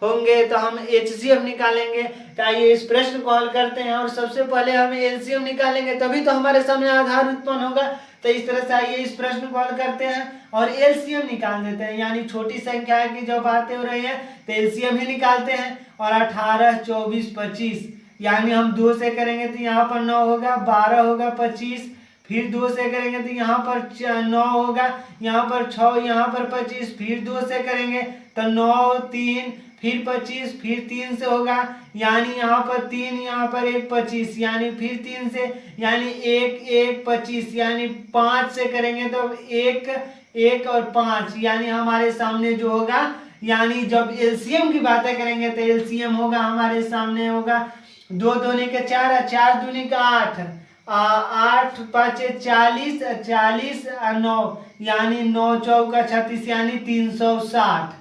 S1: होंगे तो हम HCF निकालेंगे। तो आइए इस प्रश्न को हल करते हैं और सबसे पहले हम LCM निकालेंगे तभी तो हमारे सामने आधार उत्पन्न होगा। तो इस तरह से आइए इस प्रश्न को हल करते हैं और LCM निकाल देते हैं। यानी छोटी संख्या की जब बातें हो रही है तो LCM ही निकालते हैं। और 18, 24, 25 यानी हम 2 से करेंगे तो यहाँ पर 9 होगा, 12 होगा, 25 फिर 2 से करेंगे तो यहाँ पर 9 होगा, यहाँ पर 6, यहाँ पर 25 फिर 2 से करेंगे तो 9, 3 फिर 25 फिर 3 से होगा, यानी यहाँ पर 3 यहाँ पर 1, 25 यानी फिर 3 से यानी 1, 1, 25 यानी 5 से करेंगे तो 1, 1 और 5 यानी हमारे सामने जो होगा यानी जब LCM की बातें करेंगे तो LCM होगा हमारे सामने होगा 2 दूनी के 4, 4 दूनी का 8, 8 5 40, 40 9 यानी 9 चौका 36 यानी 360।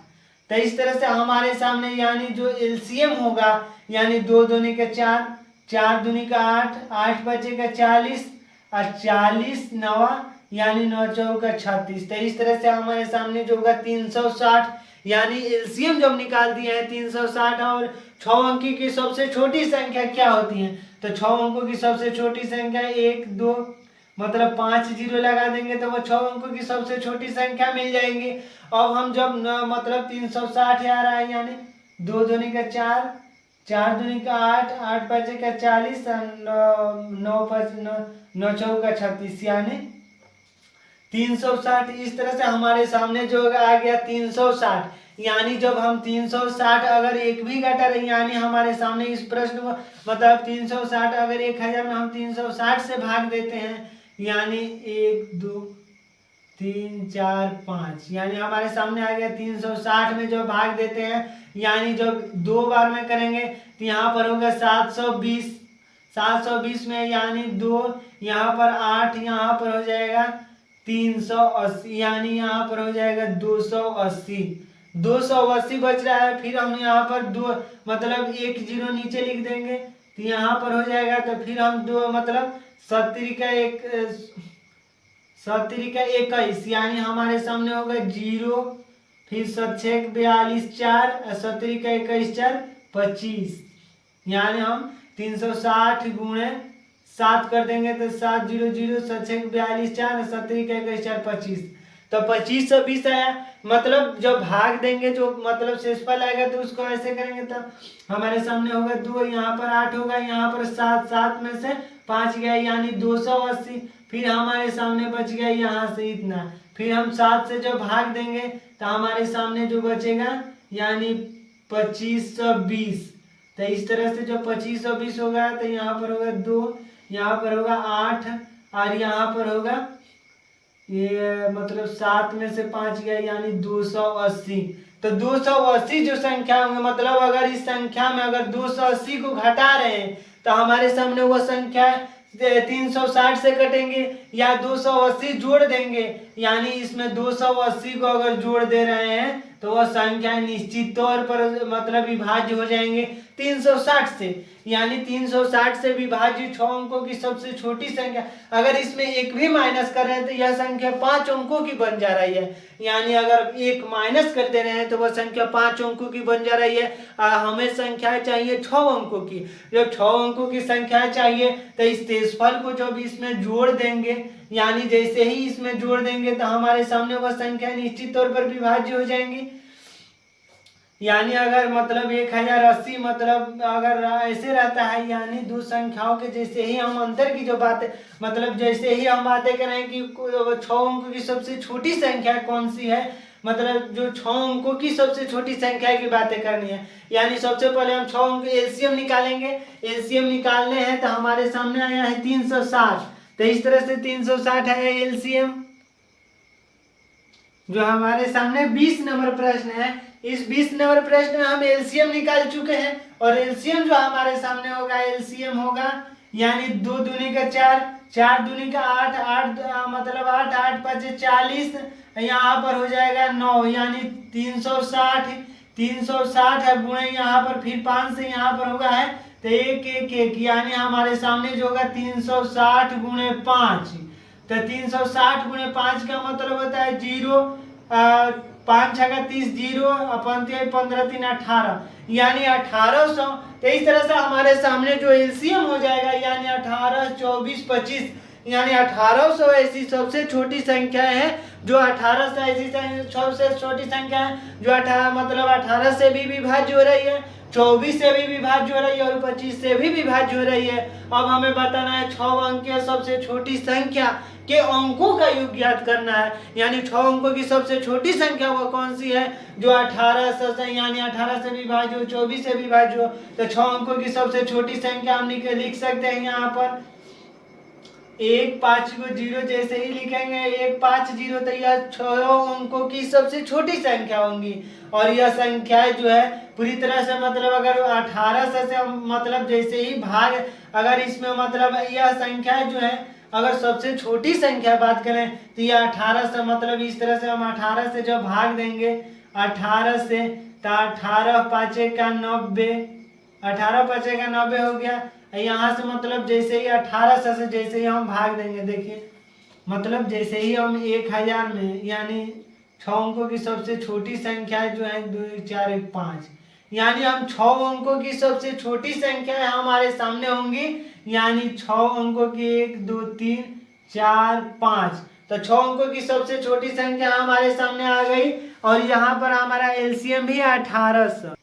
S1: तो इस तरह से हमारे सामने यानी जो LCM होगा यानी 2 दूनी के 4, 4 दूनी का 8, 8 5 का 40 और 40 9 यानी 9 चौका 36। तो इस तरह से हमारे सामने जो होगा 360 यानी LCM जब निकाल दिया है 360 और 6 अंकी की सबसे छोटी संख्या क्या होती है तो 6 अंकों की सबसे छोटी संख्या 1 2 मतलब 5 जीरो लगा देंगे तो वो 6 अंकों की सबसे छोटी संख्या मिल जाएंगी। अब हम जब मतलब 360 आ रहा है यानी 2 दूनी का 4, 4 दूनी का 8, 8 5 का 40 9 चौका 36 यानी 360। इस तरह से हमारे सामने जो आ गया 360 यानी जब हम 360 अगर एक भी घटा रहे यानी हमारे सामने इस प्रश्न को मतलब 360 अगर 1000 में हम 360 से भाग देते हैं यानी 1 2 3 4 5 यानी हमारे सामने आ गया 360 में जो भाग देते हैं यानी जब 2 बार में करेंगे तो यहाँ पर होगा 720, 720 में यानी 2 यहाँ पर 8 यहाँ पर हो जाएगा 380 यानी यहाँ पर हो जाएगा 280। 280 बच रहा है। फिर हम यहाँ पर दो मतलब 1 0 नीचे लिख देंगे तो यहाँ पर हो जाएगा। तो फिर हम दो मतलब 70 का 21, यानी हमारे सामने होगा 0, फिर 7 42 4, 70 का 21 4 25, यानी हम 360 गुणे 7 कर देंगे तो 7 0 0 7 42 4, 70 का 21 4 25, तो 2520 आया। मतलब जब भाग देंगे जो मतलब शेषफल आएगा तो उसको ऐसे करेंगे तो हमारे सामने होगा 2, यहाँ पर 8 होगा, यहाँ पर 7, 7 में से 5 गया यानी 280। फिर हमारे सामने बच गया यहाँ से इतना। फिर हम 7 से जब भाग देंगे तो हमारे सामने जो बचेगा यानी 2520। तो इस तरह से जब 2520 होगा तो यहाँ पर होगा 2, यहाँ पर होगा 8 और यहाँ पर होगा ये मतलब 7 में से 5 गया यानी 280। तो 280 जो संख्या होंगे मतलब अगर इस संख्या में अगर 280 को घटा रहे हैं तो हमारे सामने वो संख्या 360 से कटेंगे या 280 जोड़ देंगे, यानी इसमें 280 को अगर जोड़ दे रहे हैं तो वह संख्या निश्चित तौर पर मतलब विभाज्य हो जाएंगे 360 से। यानी 360 से विभाज्य 6 अंकों की सबसे छोटी संख्या, अगर इसमें एक भी माइनस कर रहे हैं तो यह संख्या 5 अंकों की बन जा रही है। यानी अगर एक माइनस कर दे रहे हैं तो वह संख्या 5 अंकों की बन जा रही है। हमें संख्या चाहिए 6 अंकों की। जब 6 अंकों की संख्या चाहिए तो इस शेषफल को जब इसमें जोड़ देंगे, यानी जैसे ही इसमें जोड़ देंगे तो हमारे सामने वह संख्या निश्चित तौर पर विभाज्य हो जाएंगी। यानी अगर मतलब 1080 मतलब अगर ऐसे रहता है, यानी दो संख्याओं के जैसे ही हम अंतर की जो बात मतलब जैसे ही हम बातें करें कि 6 अंकों की सबसे छोटी संख्या कौन सी है, मतलब जो 6 अंकों की सबसे छोटी संख्या की बातें करनी है। यानी सबसे पहले हम 6 अंक एलसीएम निकालेंगे। एलसीएम निकालने हैं तो हमारे सामने आया है 360, तो इस तरह से 360 है एलसीएम। जो हमारे सामने 20 नंबर प्रश्न है, इस 20 नंबर प्रश्न में हम एलसीएम निकाल चुके हैं और एलसीएम जो हमारे सामने होगा एलसीएम होगा यानी 2 दूनी का 4, 4 दूनी का 8, 8 मतलब 8, 8 5 40, यहाँ पर हो जाएगा 9 यानी 360। 360 है गुणे यहाँ पर फिर 5 से यहाँ पर होगा है तो 1 1 1, यानी हमारे सामने जो होगा 360 गुणे 5। तो 360 गुणे 5 का मतलब होता है 0, 5 6 30 0 अपन 15 3 18 यानी 1800। तो इस तरह से हमारे सामने जो एलसीएम हो जाएगा यानी 18 24 25, यानी 1800 ऐसी सबसे छोटी संख्या है जो 18 से ऐसी सबसे छोटी संख्या है जो 18 मतलब 18 से भी विभाज्य हो रही है, 24 से भी विभाज्य हो रही है और 25 से भी विभाज्य हो रही है। अब हमें बताना है 6 अंक की सबसे छोटी संख्या के अंकों का योग ज्ञात करना है। यानी 6 अंकों की सबसे छोटी संख्या वो कौन सी है जो 18 से यानी 18 से विभाज्य हो, 24 से विभाज्य हो। तो 6 अंकों की सबसे छोटी संख्या हम लिख सकते हैं यहाँ पर 1 5 को 0 जैसे ही लिखेंगे 1 5 0, तो यह 6 अंकों की सबसे छोटी संख्या होंगी। और यह संख्या जो है पूरी तरह से मतलब अगर 18 से मतलब जैसे ही भाग अगर इसमें मतलब यह संख्या जो है अगर सबसे छोटी संख्या बात करें तो यह 18 से मतलब इस तरह से हम 18 से जब भाग देंगे 18 से तो 18 5 का 90, 18 5 का 90 हो गया। यहाँ से मतलब जैसे ही 18 से जैसे ही हम भाग देंगे, देखिए मतलब जैसे ही हम 1000 में यानी 6 अंकों की सबसे छोटी संख्या जो है 2 4 1 5, यानी हम 6 अंकों की सबसे छोटी संख्या हमारे सामने होंगी यानी 6 अंकों की 1 2 3 4 5। तो 6 अंकों की सबसे छोटी संख्या हमारे सामने आ गई और यहाँ पर हमारा एलसीएम भी 1800।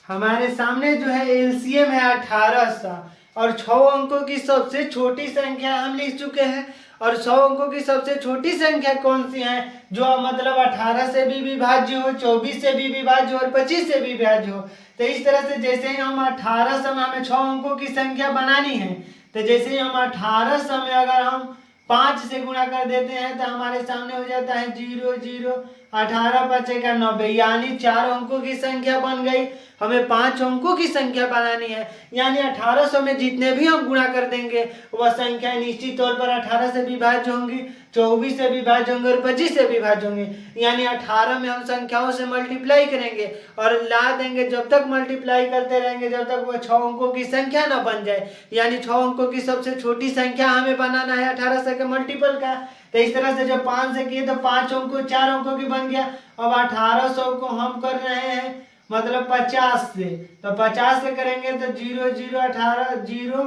S1: हमारे सामने जो है एलसीएम है 1800 और 6 अंकों की सबसे छोटी संख्या हम लिख चुके हैं। और 100 अंकों की सबसे छोटी संख्या कौन सी है जो मतलब 18 से भी विभाज्य हो, 24 से भी विभाज्य हो और 25 से भी विभाज्य हो। तो इस तरह से जैसे ही हम 1800 में हमें 6 अंकों की संख्या बनानी है तो जैसे ही हम 1800 में अगर हम 5 से गुणा कर देते हैं तो हमारे सामने हो जाता है 0 0, 18 5 का 90, यानी 4 अंकों की संख्या बन गई। हमें 5 अंकों की संख्या बनानी है यानी 1800 में जितने भी हम गुणा कर देंगे वह संख्या निश्चित तौर पर 18 से विभाज्य होंगी। 24 से विभाज्य होंगे और 25 से विभाज्य होंगे। यानी 18 में हम संख्याओं से मल्टीप्लाई करेंगे और ला देंगे, जब तक मल्टीप्लाई करते रहेंगे जब तक वो 6 अंकों की संख्या ना बन जाए। यानी 6 अंकों की सबसे छोटी संख्या हमें बनाना है 18 से के मल्टीपल का। तो इस तरह से जब 5 से किए तो 5 अंकों 4 अंकों की बन गया। अब 1800 को हम कर रहे हैं मतलब 50 से, तो 50 से करेंगे तो 0 0 18 0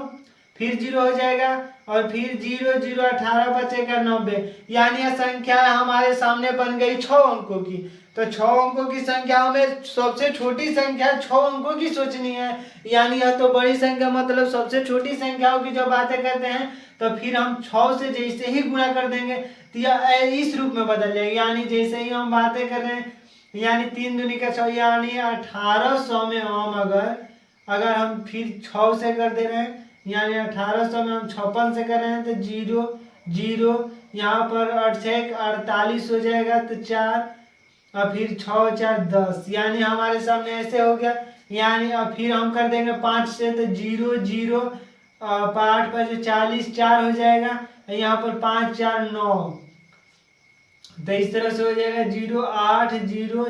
S1: फिर 0 हो जाएगा और फिर 0 0 18 बचेगा 90। यानी यह संख्या हमारे सामने बन गई 6 अंकों की। तो 6 अंकों की संख्या में सबसे छोटी संख्या 6 अंकों की सोचनी है। यानी यह तो बड़ी संख्या मतलब सबसे छोटी संख्याओं की जब बातें करते हैं तो फिर हम 6 से जैसे ही गुणा कर देंगे तो यह इस रूप में बदल जाएगी। यानी जैसे ही हम बातें कर रहे हैं यानी 3 दूनी का 6, यानी 1800 में हम अगर हम फिर 6 से कर दे रहे हैं यानी 1800 में हम 56 से कर रहे हैं तो 0 0 यहाँ पर 48 हो जाएगा तो 4 और फिर 6 4 10। यानी हमारे सामने ऐसे हो गया। यानी अब फिर हम कर देंगे 5 से तो 0 0 8 5 40 4 हो जाएगा। यहाँ पर 5 4 9 तो इस तरह से हो जाएगा 0 8 0।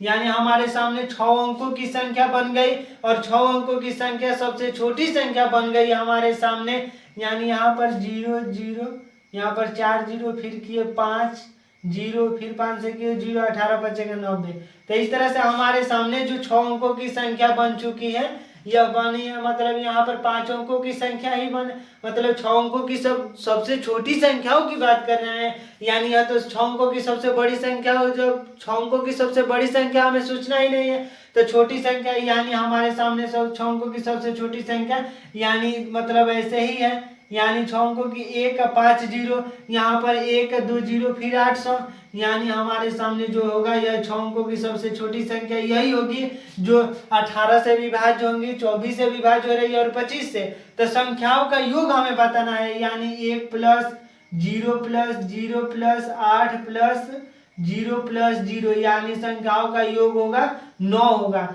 S1: यानी हमारे सामने 6 अंकों की संख्या बन गई और 6 अंकों की संख्या सबसे छोटी संख्या बन गई हमारे सामने। यानी यहाँ पर 0 0 यहाँ पर 4 0 फिर किए 5 0 फिर 5 से किए 0 18 बचेगा 90। तो इस तरह से हमारे सामने जो 6 अंकों की संख्या बन चुकी है यह बनी है। मतलब यहाँ पर 5 अंकों की संख्या ही बन मतलब 6 अंकों की सबसे छोटी संख्याओं की बात कर रहे हैं। यानी यह तो 6 अंकों की सबसे बड़ी संख्या हो, जब 6 अंकों की सबसे बड़ी संख्या हमें सोचना ही नहीं है तो छोटी संख्या यानी हमारे सामने सब 6 अंकों की सबसे छोटी संख्या यानी मतलब ऐसे ही है। यानी 6 अंकों की 1 5 0 यहाँ पर 1 2 0 फिर 800। यानी हमारे सामने जो होगा यह 6 अंकों की सबसे छोटी संख्या यही होगी जो 18 से विभाज्य होंगी, 24 से विभाज्य हो रही है और 25 से। तो संख्याओं का योग हमें बताना है। यानी 1 plus 0 plus 0 plus 8 plus 0 plus 0 यानी संख्याओं का योग होगा 9 होगा।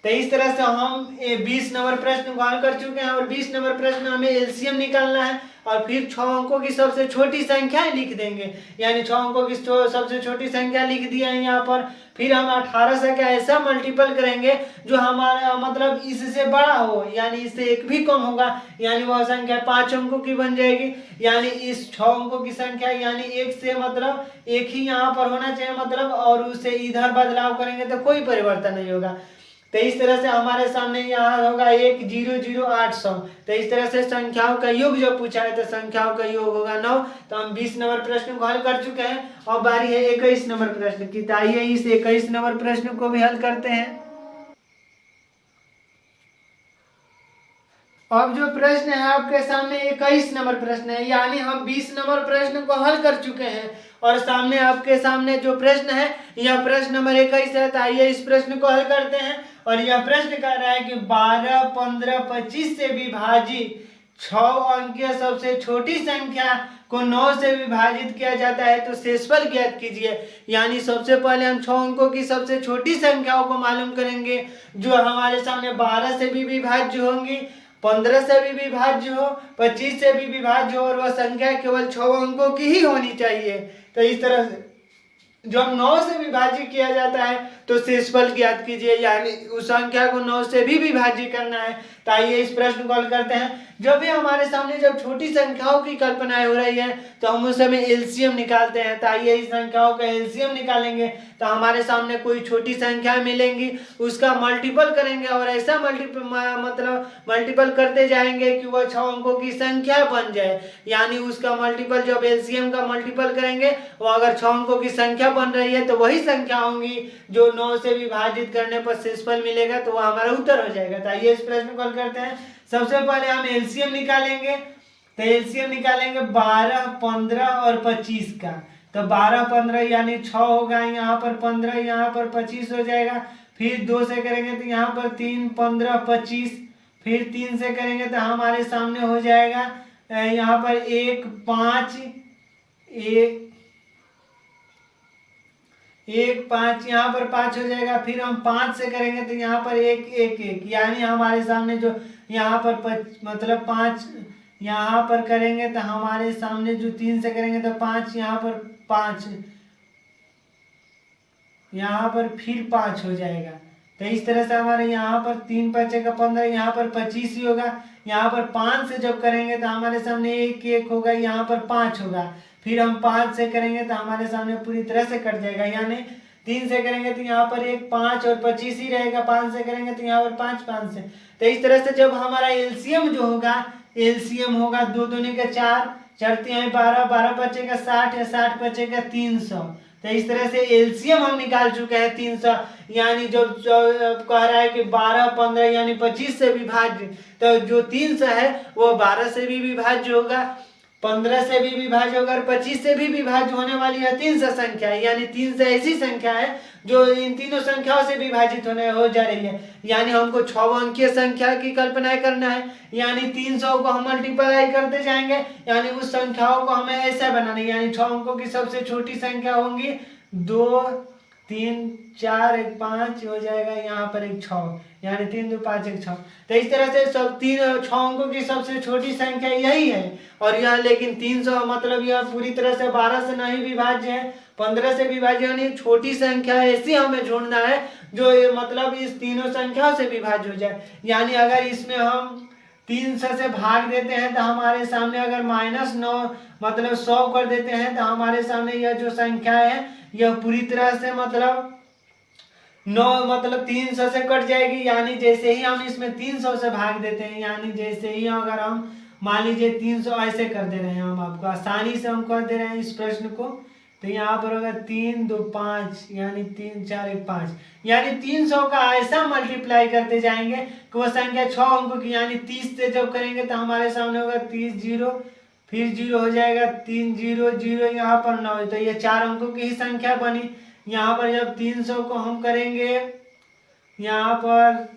S1: तो इस तरह से हम 20 नंबर प्रश्न को हल कर चुके हैं और 20 नंबर प्रश्न में हमें एलसीएम निकालना है और फिर 6 अंकों की सबसे छोटी संख्याएं लिख देंगे। यानी 6 अंकों की सबसे छोटी संख्या लिख दिया है यहाँ पर। फिर हम 18 से का ऐसा मल्टीपल करेंगे जो हमारा मतलब इससे बड़ा हो, यानी इससे एक भी कम होगा। यानी वह संख्या 5 अंकों की बन जाएगी। यानी इस 6 अंकों की संख्या यानी 1 से मतलब एक ही यहाँ पर होना चाहिए मतलब, और उसे इधर बदलाव करेंगे तो कोई परिवर्तन नहीं होगा। तो इस तरह से हमारे सामने यहाँ होगा 1 0 0 800। तो इस तरह से संख्याओं का योग जो पूछा है तो संख्याओं का योग होगा 9। तो हम 20 नंबर प्रश्न को हल कर चुके हैं और बारी है 21 नंबर प्रश्न की। तो आइए इस 21 नंबर प्रश्न को भी हल करते हैं। अब जो प्रश्न है आपके सामने 21 नंबर प्रश्न है। यानी हम 20 नंबर प्रश्न को हल कर चुके हैं और सामने आपके सामने जो प्रश्न है यह प्रश्न नंबर 21 है। तो आइए इस प्रश्न को हल करते हैं। और यह प्रश्न कह रहा है कि 12 15 25 से विभाजित 6 अंकीय सबसे छोटी संख्या को 9 से विभाजित किया जाता है तो शेषफल ज्ञात कीजिए। यानी सबसे पहले हम 6 अंकों की सबसे छोटी संख्याओं को मालूम करेंगे जो हमारे सामने 12 से भी विभाज्य होंगी, 15 से भी विभाज्य हो, 25 से भी विभाज्य हो और वह संख्या केवल 6 अंकों की ही होनी चाहिए। तो इस तरह से जब 9 से विभाजित किया जाता है तो शेषफल ज्ञात कीजिए। यानी उस संख्या को 9 से भी विभाजित करना है। तो आइए इस प्रश्न को हल करते हैं। जब भी हमारे सामने जब छोटी संख्याओं की कल्पनाएं हो रही है तो हम उस समय एलसीएम निकालते हैं। तो आइए इस संख्याओं का एलसीएम निकालेंगे तो हमारे सामने कोई छोटी संख्या मिलेंगी, उसका मल्टीपल करेंगे और ऐसा मल्टीपल करते जाएंगे कि वह 6 अंकों की संख्या बन जाए। यानी उसका मल्टीपल जब एलसीएम का मल्टीपल करेंगे वो अगर 6 अंकों की संख्या बन रही है तो वही संख्या होंगी जो 9 से विभाजित करने पर शेषफल मिलेगा, तो वह हमारा उत्तर हो जाएगा। तो आइए इस प्रश्न को हल करते हैं। सबसे पहले हम एलसीएम निकालेंगे। तो एलसीएम निकालेंगे 12 15 और 25 का। तो 12 15 यानी 6 होगा, यहाँ पर 15 यहाँ पर 25 हो जाएगा। फिर 2 से करेंगे तो यहाँ पर 3 15 25। फिर 3 से करेंगे तो हमारे सामने हो जाएगा यहाँ पर 1 5 1 5 यहाँ पर 5 हो जाएगा। फिर हम 5 से करेंगे तो यहाँ पर 1 1 1 यानी हमारे सामने जो यहाँ पर मतलब 5 यहाँ पर करेंगे तो हमारे सामने जो 3 से करेंगे तो 5, यहाँ पर 5, यहाँ पर फिर 5 हो जाएगा। तो इस तरह से हमारे यहाँ पर 3 5 का 15, यहाँ पर 25 ही होगा। यहाँ पर 5 से जब करेंगे तो हमारे सामने 1 1 होगा, यहाँ पर 5 होगा। फिर हम 5 से करेंगे तो हमारे सामने पूरी तरह से कट जाएगा, यानी 3 से करेंगे तो यहाँ पर 1 5 और 25 ही रहेगा। 5 से करेंगे तो यहाँ पर 5 5 से। तो इस तरह से जब हमारा एलसीएम जो होगा, एलसीएम होगा 2 दूनी का 4, 4 तिहाई 12, 12 पचे का 60 है, 60 पचे का 300। तो इस तरह से एलसीएम हम निकाल चुके हैं 300, यानी जो कह रहा है कि 12 15 यानी 25 से विभाज्य, तो जो 300 है वो 12 से भी विभाज्य होगा, 15 से भी विभाज्य होगा और 25 से भी विभाज्य होने वाली है 300 संख्या है। यानी 300 ऐसी संख्या है जो इन तीनों संख्याओं से विभाजित हो जा रही है। यानी हमको 6 अंकीय संख्या की कल्पना करना है, यानी 300 को हम मल्टीप्लाई करते जाएंगे, यानी उस संख्याओं को हमें ऐसा बनाना है। यानी 6 अंकों की सबसे छोटी संख्या होंगी 2 3 4 1 5 हो जाएगा, यहाँ पर एक 6, यानी 3 2 5 1 6। तो इस तरह से सब 6 अंकों की सबसे छोटी संख्या यही है। और यह लेकिन 300 मतलब यह पूरी तरह से 12 से नहीं विभाज्य है, 15 से विभाज्य, यानी छोटी संख्या ऐसी हमें ढूंढना है जो मतलब इस तीनों संख्याओं से विभाज्य हो जाए। यानी अगर इसमें हम 300 से भाग देते हैं तो हमारे सामने अगर -9 मतलब 100 कर देते हैं तो हमारे सामने यह जो संख्या है यह पूरी तरह से मतलब 9 मतलब 300 से कट जाएगी। यानी जैसे ही हम इसमें 300 से भाग देते हैं, यानी जैसे ही अगर हम मान लीजिए 300 ऐसे कर दे रहे हैं, हम आपको आसानी से हम कर दे रहे हैं इस प्रश्न को, तो यहाँ पर होगा 3 2 5 यानी 3 4 1 5, यानी 300 का ऐसा मल्टीप्लाई करते जाएंगे कि वो संख्या 6 अंकों की, यानी 30 से जब करेंगे तो हमारे सामने होगा 30 0, फिर 0 हो जाएगा, 3 0 0, यहाँ पर 9, तो ये 4 अंकों की ही संख्या बनी। यहाँ पर जब 300 को हम करेंगे यहाँ पर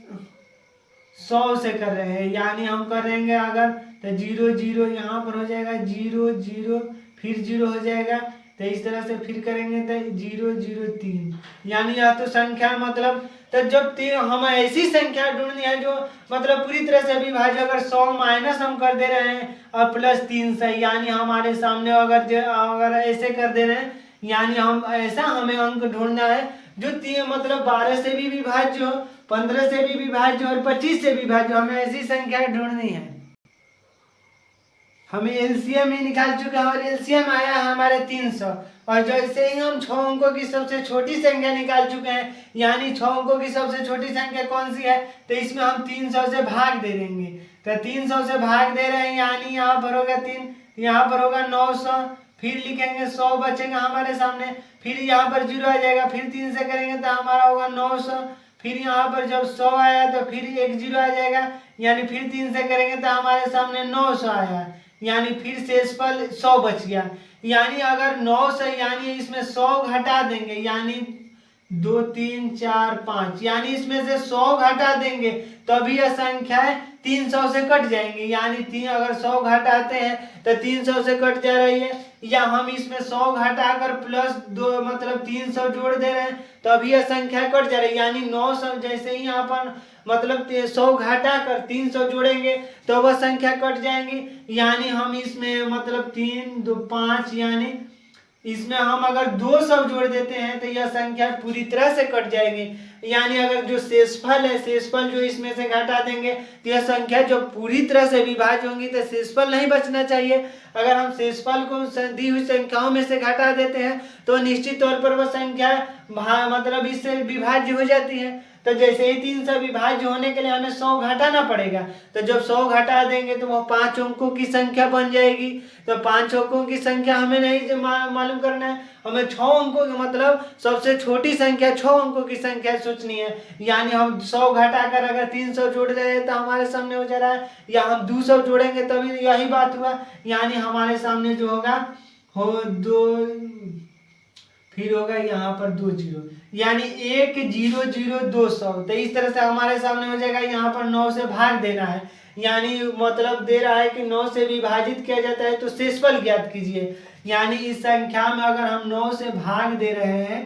S1: 100 से कर रहे हैं, यानी हम करेंगे अगर तो 0 0 यहाँ पर हो जाएगा 0 0, फिर 0 हो जाएगा। तो इस तरह से फिर करेंगे तो 0 0 3, यानी यह तो संख्या मतलब तो जब हम ऐसी संख्या ढूंढनी है जो मतलब पूरी तरह से विभाज्य, अगर 100 माइनस हम कर दे रहे हैं और प्लस 300, यानी हमारे सामने अगर ऐसे कर दे रहे हैं, यानी हम ऐसा हमें अंक ढूंढना है जो मतलब 12 से भी विभाज्य हो, 15 से भी विभाज्य और 25 से विभाज्य, हमें ऐसी संख्या ढूंढनी है। हमें एलसीएम ही निकाल चुके हैं और एलसीएम आया है हमारे 300। और जैसे ही हम 6 अंकों की सबसे छोटी संख्या निकाल चुके हैं, यानी 6 अंकों की सबसे छोटी संख्या कौन सी है, तो इसमें हम 300 से भाग दे देंगे। तो 300 से भाग दे रहे हैं, यानी यहाँ पर होगा 3, यहाँ पर होगा 900, फिर लिखेंगे 100 बचेगा हमारे सामने, फिर यहाँ पर 0 आ जाएगा, फिर 3 से करेंगे तो हमारा होगा 900, फिर यहाँ पर जब 100 आया तो फिर एक 0 आ जाएगा, यानी फिर 3 से करेंगे तो हमारे सामने 900 आया, यानी फिर शेषफल 100 बच गया। यानी अगर 9 से यानी इसमें 100 घटा देंगे, यानी 2 3 4 5, यानी इसमें से 100 घटा देंगे तभी यह संख्या 300 से कट जाएंगी। यानी अगर 100 घटाते हैं तो 300 से कट जा रही है, या हम इसमें 100 घटाकर प्लस 2 मतलब 300 जोड़ दे रहे हैं तभी यह संख्या कट जा रही है। यानी 900 जैसे ही यहाँ पर मतलब 100 घटाकर 300 जोड़ेंगे तो वह संख्या कट जाएंगी। यानी हम इसमें मतलब 3 2 5, यानी इसमें हम अगर 200 जोड़ देते हैं तो यह संख्या पूरी तरह से कट जाएगी। यानी अगर जो शेषफल है, शेषफल जो इसमें से घटा देंगे तो यह संख्या जो पूरी तरह से विभाज्य होंगी तो शेषफल नहीं बचना चाहिए। अगर हम शेषफल को दी हुई संख्याओं में से घटा देते हैं तो निश्चित तौर पर वह संख्या मतलब इससे विभाज्य हो जाती है। तो जैसे ही 300 विभाज्य होने के लिए हमें 100 घटाना पड़ेगा, तो जब 100 घटा देंगे तो वो 5 अंकों की संख्या बन जाएगी। तो 5 अंकों की संख्या हमें नहीं मालूम करना है, हमें 6 अंकों की मतलब सबसे छोटी संख्या 6 अंकों की संख्या सोचनी है। यानी हम 100 घटाकर अगर 300 जोड़ रहे हैं तो हमारे सामने हो जा रहा है, या हम 200 जोड़ेंगे तभी यही बात हुआ। यानी हमारे सामने जो होगा हो 2, फिर होगा यहाँ पर 2 0, यानी 1 0 0 200। तो इस तरह से हमारे सामने हो जाएगा, यहाँ पर 9 से भाग देना है, यानी मतलब दे रहा है कि 9 से विभाजित किया जाता है तो शेषफल ज्ञात कीजिए। यानी इस संख्या में अगर हम 9 से भाग दे रहे हैं,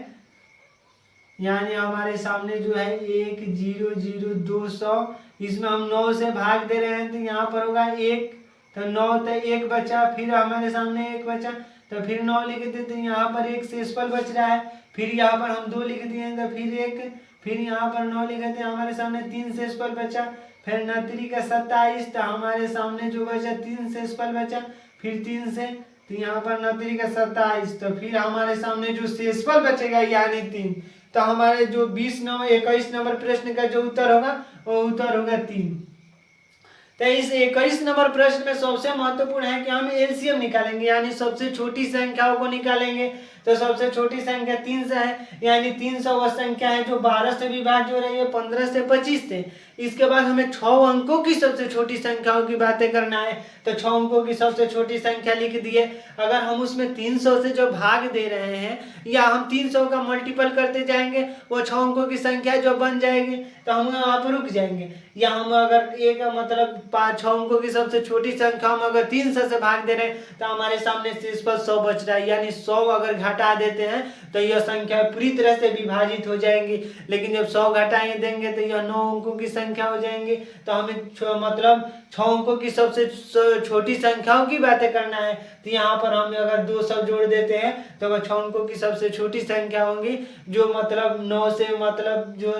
S1: यानी हमारे सामने जो है 1 0 0 200, इसमें हम 9 से भाग दे रहे हैं तो यहाँ पर होगा 1, तो 9 तो 1 बचा, फिर हमारे सामने 1 बचा तो फिर 9 लिख देते हैं। यहाँ पर 1 शेषफल बच रहा है, फिर यहाँ पर हम 2 लिख दिए तो फिर 1, फिर यहाँ पर 9 लिख देते हैं, हमारे सामने 3 शेषफल बचा, फिर 9 का 27 तो हमारे सामने जो बचा 3 शेषफल बचा, फिर 3 से तो यहाँ पर 9 का 27 तो फिर हमारे सामने जो शेषफल बचेगा यानी 3, तो हमारे जो 21 नंबर प्रश्न का जो उत्तर होगा वो उत्तर होगा 3। तो इस 21 नंबर प्रश्न में सबसे महत्वपूर्ण है कि हम एलसीएम निकालेंगे यानी सबसे छोटी संख्याओं को निकालेंगे। तो सबसे छोटी संख्या 300 है, यानी 300 वह संख्या है जो 12 से विभाज्य हो रही है 15 से 25 से। इसके बाद हमें 6 अंकों की सबसे छोटी संख्याओं की बातें करना है, तो 6 अंकों की सबसे छोटी संख्या लिख दिए। अगर हम उसमें 300 से जो भाग दे रहे हैं या हम 300 का मल्टीपल करते जाएंगे वो 6 अंकों की संख्या जो बन जाएगी, तो हम वहाँ पर रुक जाएंगे। या हम अगर एक मतलब 6 अंकों की सबसे छोटी संख्या हम अगर 300 से भाग दे रहे हैं तो हमारे सामने शेषफल 100 बच रहा है, यानी 100 अगर घटा देते हैं तो यह संख्या पूरी तरह से विभाजित हो जाएंगी। लेकिन जब 100 घटाएंगे देंगे तो यह 9 अंकों की संख्या हो जाएंगी। तो हमें मतलब 6 अंकों की सबसे छोटी संख्याओं की बातें करना है, तो यहाँ पर हम अगर 200 जोड़ देते हैं तो वह 6 अंकों की सबसे छोटी संख्या होंगी जो मतलब 9 से मतलब जो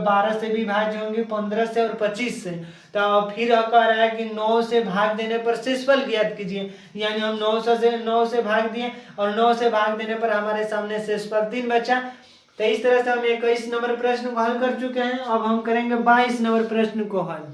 S1: 12 से विभाज्य होंगी 15 से और 25 से। तो फिर कह रहा है कि 9 से भाग देने पर शेषफल ज्ञात कीजिए, यानी हम 9 से भाग दिए और 9 से भाग देने पर हमारे सामने शेषफल 3 बचा। तो इस तरह से हम 21 नंबर प्रश्न को हल कर चुके हैं। अब हम करेंगे 22 नंबर प्रश्न को हल।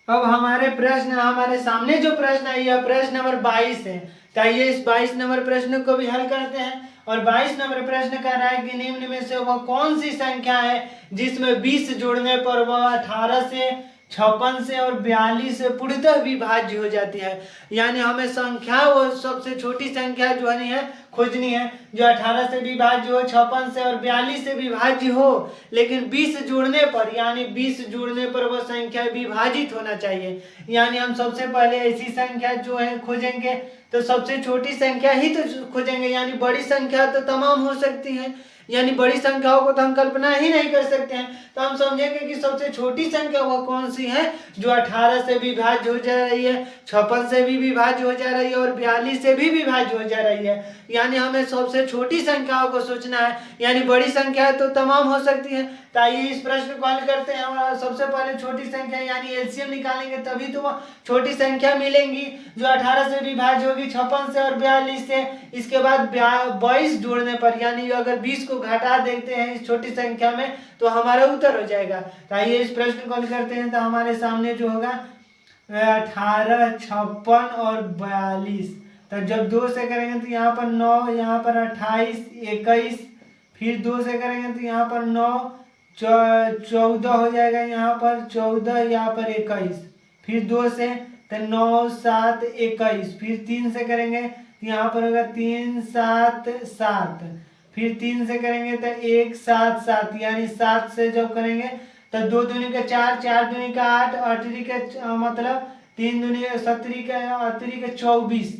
S1: अब हमारे सामने जो प्रश्न है यह प्रश्न नंबर 22 है। तो आइए इस 22 नंबर प्रश्न को भी हल करते हैं। और 22 नंबर प्रश्न कह रहा है कि निम्न में से वह कौन सी संख्या है जिसमें 20 जोड़ने पर वह 18 से 56 से और 42 से पूर्णतः विभाज्य हो जाती है। यानी हमें संख्या वो सबसे छोटी संख्या जो है खोजनी है जो 18 से विभाज्य हो, 56 से और 42 से विभाज्य हो, लेकिन 20 जोड़ने पर यानी 20 जोड़ने पर वह संख्या विभाजित होना चाहिए। यानी हम सबसे पहले ऐसी संख्या जो है खोजेंगे, तो सबसे छोटी संख्या ही तो खोजेंगे, यानी बड़ी संख्या तो तमाम हो सकती है, यानी बड़ी संख्याओं को तो हम कल्पना ही नहीं कर सकते हैं। तो हम समझेंगे कि सबसे छोटी संख्या वह कौन सी है जो 18 से विभाज्य हो जा रही है, 56 से भी विभाज्य हो जा रही है और 42 से भी विभाज्य हो जा रही है। यानी हमें सबसे छोटी संख्याओं को सोचना है, यानी बड़ी संख्या तो तमाम हो सकती है। तो आइए इस प्रश्न को हल करते हैं। और सबसे पहले छोटी संख्या यानी एलसीएम निकालेंगे, तभी तो वह छोटी संख्या मिलेंगी जो 18 से विभाज्य होगी 56 से और 42 से। इसके बाद 22 जोड़ने पर यानी अगर 20 को घटा देते हैं इस छोटी संख्या में तो हमारा उत्तर हो जाएगा। तो आइए इस प्रश्न को हल करते हैं। तो हमारे सामने जो होगा 18, 56 और 42। तो जब 2 से करेंगे तो यहाँ पर 9, यहाँ पर 28, 21, फिर 2 से करेंगे तो यहाँ पर 9, 14 हो जाएगा, यहाँ पर 14, यहाँ पर 21, फिर 2 से तो 9, 7, 21, फिर 3 से करेंगे तो यहाँ पर होगा 3, 7, 7, फिर 3 से करेंगे तो 1, 7, 7, यानी 7 से जब करेंगे तो 2 दूनी का 4, 4 दूनी का 8, 8 का मतलब 3 दूनी 17 का 8 का 24,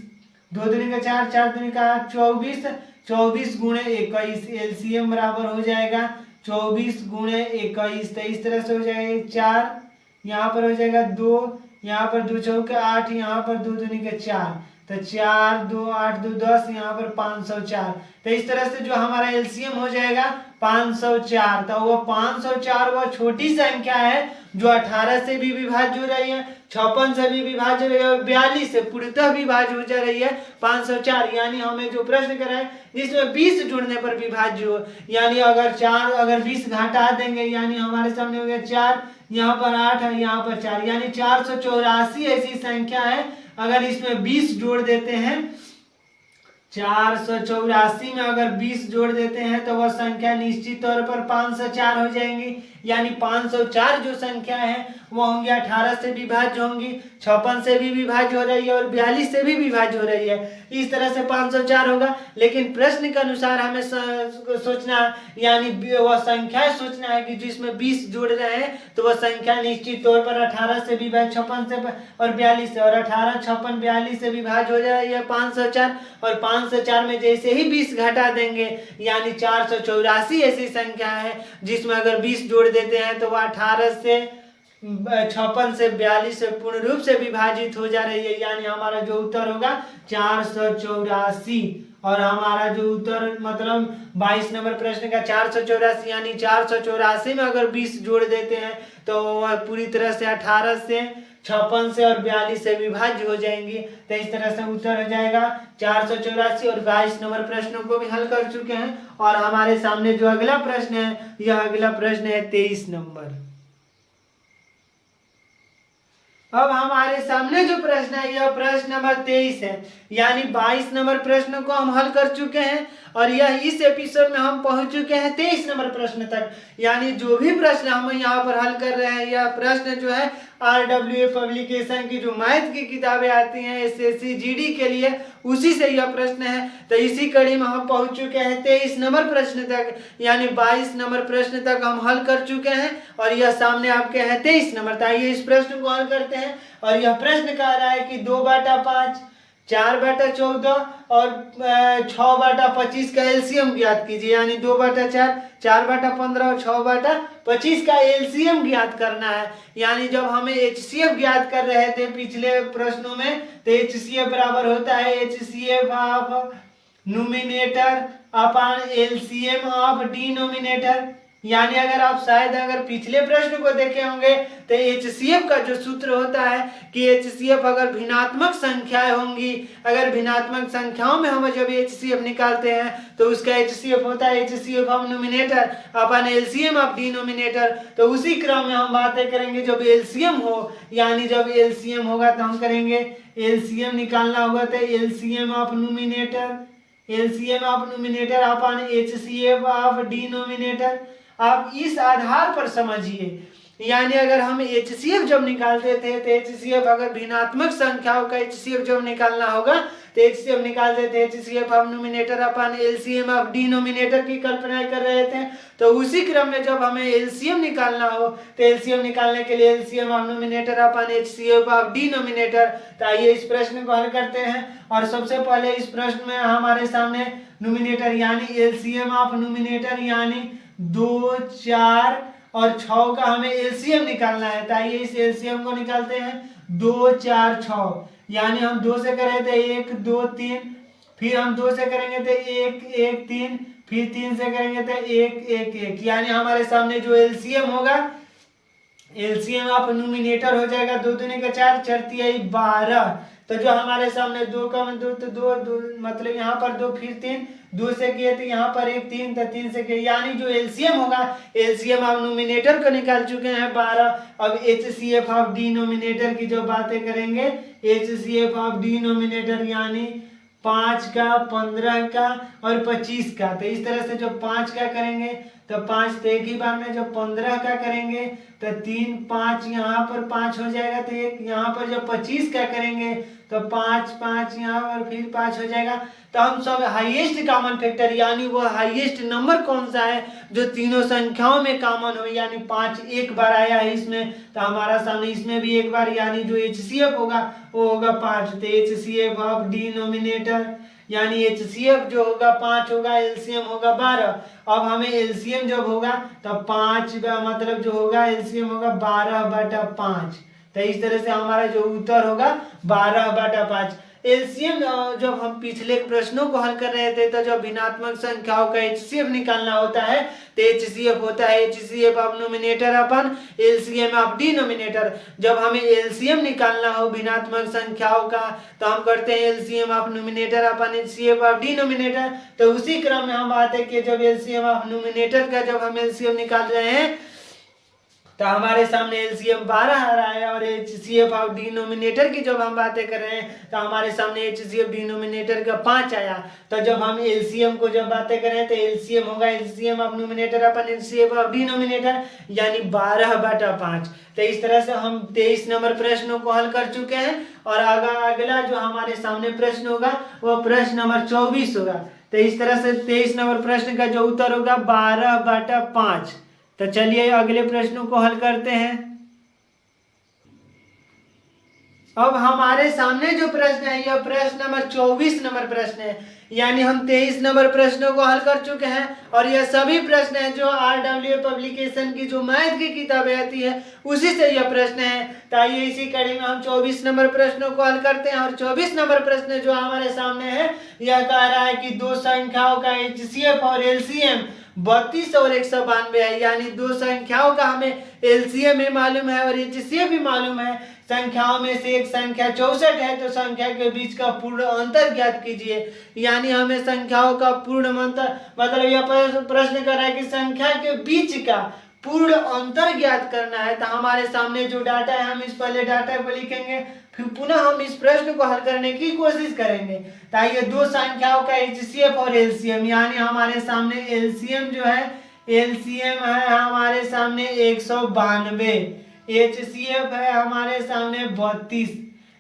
S1: 2 दूनी का 4, 4 दूनी का 8, 24, 24 गुणे 21, एलसीएम बराबर हो जाएगा 24 गुणे 21। तो इस तरह से हो जाएगा 4, यहाँ पर हो जाएगा 2, यहाँ पर 2 चौके 8, यहाँ पर 2 दूनी का 4, तो 4, 2, 8, 2, 10, यहाँ पर 504। तो इस तरह से जो हमारा एलसीएम हो जाएगा 504। तो वो 504 वह छोटी संख्या है जो 18 से भी विभाज्य हो रही है, 56 से भी विभाज्य हो रही है और 42 से पूर्णतः विभाज्य हो जा रही है 504। यानी हमें जो प्रश्न करा है जिसमें 20 जुड़ने पर विभाज्य हो, यानी अगर 20 घटा देंगे यानी हमारे सामने हो गया 4, यहाँ पर 8 है, यहाँ पर 4, यानी 484 ऐसी संख्या है। अगर इसमें 20 जोड़ देते हैं 484 में अगर 20 जोड़ देते हैं तो वह संख्या निश्चित तौर पर 504 हो जाएंगी। यानी 504 जो संख्या है वो होंगी 18 से विभाज्य होंगी, 56 से भी विभाज्य हो रही है और 42 से भी विभाज्य हो रही है। इस तरह से 504 होगा। लेकिन प्रश्न के अनुसार हमें सोचना यानी वह संख्या सोचना है कि जिसमें 20 जोड़ रहे हैं तो वह संख्या निश्चित तौर पर 18 से विभाज्य 56 से और 42 से, और 18, 56, 42 से विभाज्य हो जा रही है 504। और 504 में जैसे ही 20 घटा देंगे यानी 484 ऐसी संख्या है जिसमें अगर 20 जोड़ देते हैं तो वह 18 से 56 से 42 से पूर्ण रूप से विभाजित हो जा रही है, यानी हमारा जो उत्तर होगा 484। और हमारा जो उत्तर मतलब 22 नंबर प्रश्न का 484, यानी 484 में अगर 20 जोड़ देते हैं तो वह पूरी तरह से 18 से 56 से और 42 से विभाज्य हो जाएंगी। तो इस तरह से उत्तर हो जाएगा 484। और 22 नंबर प्रश्नों को भी हल कर चुके हैं। और हमारे सामने जो अगला प्रश्न है, यह अगला प्रश्न है 23 नंबर। अब हमारे सामने जो प्रश्न है यह प्रश्न नंबर 23 है, यानी 22 नंबर प्रश्न को हम हल कर चुके हैं और यह इस एपिसोड में हम पहुंच चुके हैं 23 नंबर प्रश्न तक। यानी जो भी प्रश्न हम यहाँ पर हल कर रहे हैं, यह प्रश्न जो है RWA पब्लिकेशन की जो मैथ की किताबें आती हैं SSC GD के लिए, उसी से यह प्रश्न है। तो इसी कड़ी में हम पहुंच चुके हैं 23 नंबर प्रश्न तक, यानी 22 नंबर प्रश्न तक हम हल कर चुके हैं और यह सामने आपके है 23 नंबर। तो आइए इस प्रश्न को हल करते हैं। और यह प्रश्न कह रहा है कि 2/5, 4/14 और 6/25 का एलसीएम ज्ञात कीजिए। यानी 2/4, 4/15 और 6/25 का एलसीएम ज्ञात करना है। यानी जब हमें एचसीएफ ज्ञात कर रहे थे पिछले प्रश्नों में, तो एचसीएफ बराबर होता है HCF of numerator upon LCM of denominator. यानी अगर आप शायद अगर पिछले प्रश्न को देखे होंगे तो एचसीएफ का जो सूत्र होता है कि एचसीएफ अगर भिन्नात्मक संख्याएं होंगी, अगर भिन्नात्मक संख्याओं में हम जब एचसीएफ निकालते हैं तो उसका एचसीएफ होता है HCF of numerator upon LCM of denominator. तो उसी क्रम में हम बातें करेंगे जब एलसीएम हो, यानी जब एलसीएम होगा तो हम करेंगे एलसीएम निकालना होगा तो LCM of numerator, LCM of numerator upon HCF of denominator. आप इस आधार पर समझिए, यानी अगर हम एचसीएफ जब निकालते थे तो एचसीएफ अगर भिन्नात्मक संख्याओं का एचसीएफ जब निकालना होगा तो एचसीएफ निकालते थे HCF of numerator upon LCM of denominator की कल्पना कर रहे थे। तो उसी क्रम में जब हमें एलसीएम निकालना हो तो एलसीएम निकालने के लिए LCM of numerator upon HCF of denominator. तो आइए इस प्रश्न को हल करते हैं। और सबसे पहले इस प्रश्न में हमारे सामने न्यूमिनेटर यानी एलसीएम ऑफ न्यूमिनेटर यानी 2, 4 और 6 का हमें एलसीएम निकालना है। तो आइए इस एलसीएम को निकालते हैं। 2, 4, 6, यानी हम 2 से करें तो 1, 2, 3, फिर हम 2 से करेंगे तो 1, 1, 3, फिर 3 से करेंगे तो 1, 1, 1। यानी हमारे सामने जो एलसीएम होगा, एलसीएम ऑफ न्यूमिनेटर हो जाएगा 2 दूनी का 4, 4 तिहाई 12। तो जो हमारे सामने 2 का 2 तो 2 मतलब यहाँ पर 2 फिर 3, 2 से किए तो यहाँ पर 1, 3 तो 3 से किए, यानी जो एलसीएम होगा एलसीएम ऑफ न्यूमिनेटर को निकाल चुके हैं 12। अब एचसीएफ ऑफ डिनोमिनेटर की जो बातें करेंगे, एचसीएफ ऑफ डिनोमिनेटर यानी 5 का, 15 का और 25 का। तो इस तरह से जब 5 का करेंगे तो 5 तो एक ही बार में, जब 15 का करेंगे तो 3, 5 यहाँ पर 5 हो जाएगा तो एक, यहाँ पर जब 25 का करेंगे तो 5, 5 यहाँ पर फिर 5 हो जाएगा। तो हम सब हाईएस्ट कॉमन फैक्टर यानी वो हाईएस्ट नंबर कौन सा है जो तीनों संख्याओं में कॉमन हो, यानी 5 एक बार आया है इसमें, तो हमारा सामने इसमें भी एक बार, यानी जो एचसीएफ होगा वो होगा 5। तो एचसीएफ ऑफ डिनोमिनेटर यानी एचसीएफ जो होगा 5 होगा, एलसीएम होगा 12। अब हमें एलसीएम जब होगा तब 5 मतलब जो होगा एलसीएम होगा 12/5। तो इस तरह से हमारा जो उत्तर होगा 12/5। एलसीएम जब हम पिछले प्रश्नों को हल कर रहे थे तो जब भिन्नात्मक संख्याओं का एचसीएफ निकालना होता है तो एचसीएफ होता है HCF of numerator upon LCM of denominator. जब हमें एलसीएम निकालना हो भिन्नात्मक संख्याओं का तो हम करते हैं LCM of numerator upon HCF of denominator. तो उसी क्रम में हम बात है कि जब एलसीएम ऑफ न्यूमिनेटर का जब हम एलसीएम निकाल रहे हैं तो हमारे सामने एलसीएम 12 आ रहा है और एचसीएफ ऑफ डिनोमिनेटर की जब हम बातें कर रहे हैं तो हमारे सामने एचसीएफ डिनोमिनेटर का 5 आया। तो जब हम एलसीएम को जब बातें कर रहे हैं तो एलसीएम होगा LCM of numerator upon HCF of denominator यानी 12/5। तो इस तरह से हम 23 नंबर प्रश्नों को हल कर चुके हैं। और अगला जो हमारे सामने प्रश्न होगा वो प्रश्न नंबर 24 होगा। तो इस तरह से 23 नंबर प्रश्न का जो उत्तर होगा 12/5। तो चलिए अगले प्रश्नों को हल करते हैं। अब हमारे सामने जो प्रश्न है यह प्रश्न नंबर 24 नंबर प्रश्न है, यानी हम 23 नंबर प्रश्नों को हल कर चुके हैं और यह सभी प्रश्न हैं जो RWA पब्लिकेशन की जो मैथ की किताबें आती है उसी से यह प्रश्न है। तो आइए इसी कड़ी में हम 24 नंबर प्रश्नों को हल करते हैं और 24 नंबर प्रश्न जो हमारे सामने है यह कह रहा है कि दो संख्याओं का HCF और LCM 32 और 192 है। यानी दो संख्याओं का हमें LCM भी मालूम है और HCF भी मालूम है। संख्याओं में से एक संख्या 64 है तो संख्या के बीच का पूर्ण अंतर ज्ञात कीजिए। यानी हमें संख्याओं का पूर्ण अंतर मतलब यह प्रश्न कर रहा है कि संख्या के बीच का पूर्ण अंतर ज्ञात करना है। तो हमारे सामने जो डाटा है हम इस पहले डाटा को लिखेंगे फिर पुनः हम इस प्रश्न को हल करने की कोशिश करेंगे। तो ये दो संख्याओं का HCF और LCM यानी हमारे सामने LCM जो है LCM है हमारे सामने 192, HCF है हमारे सामने 32।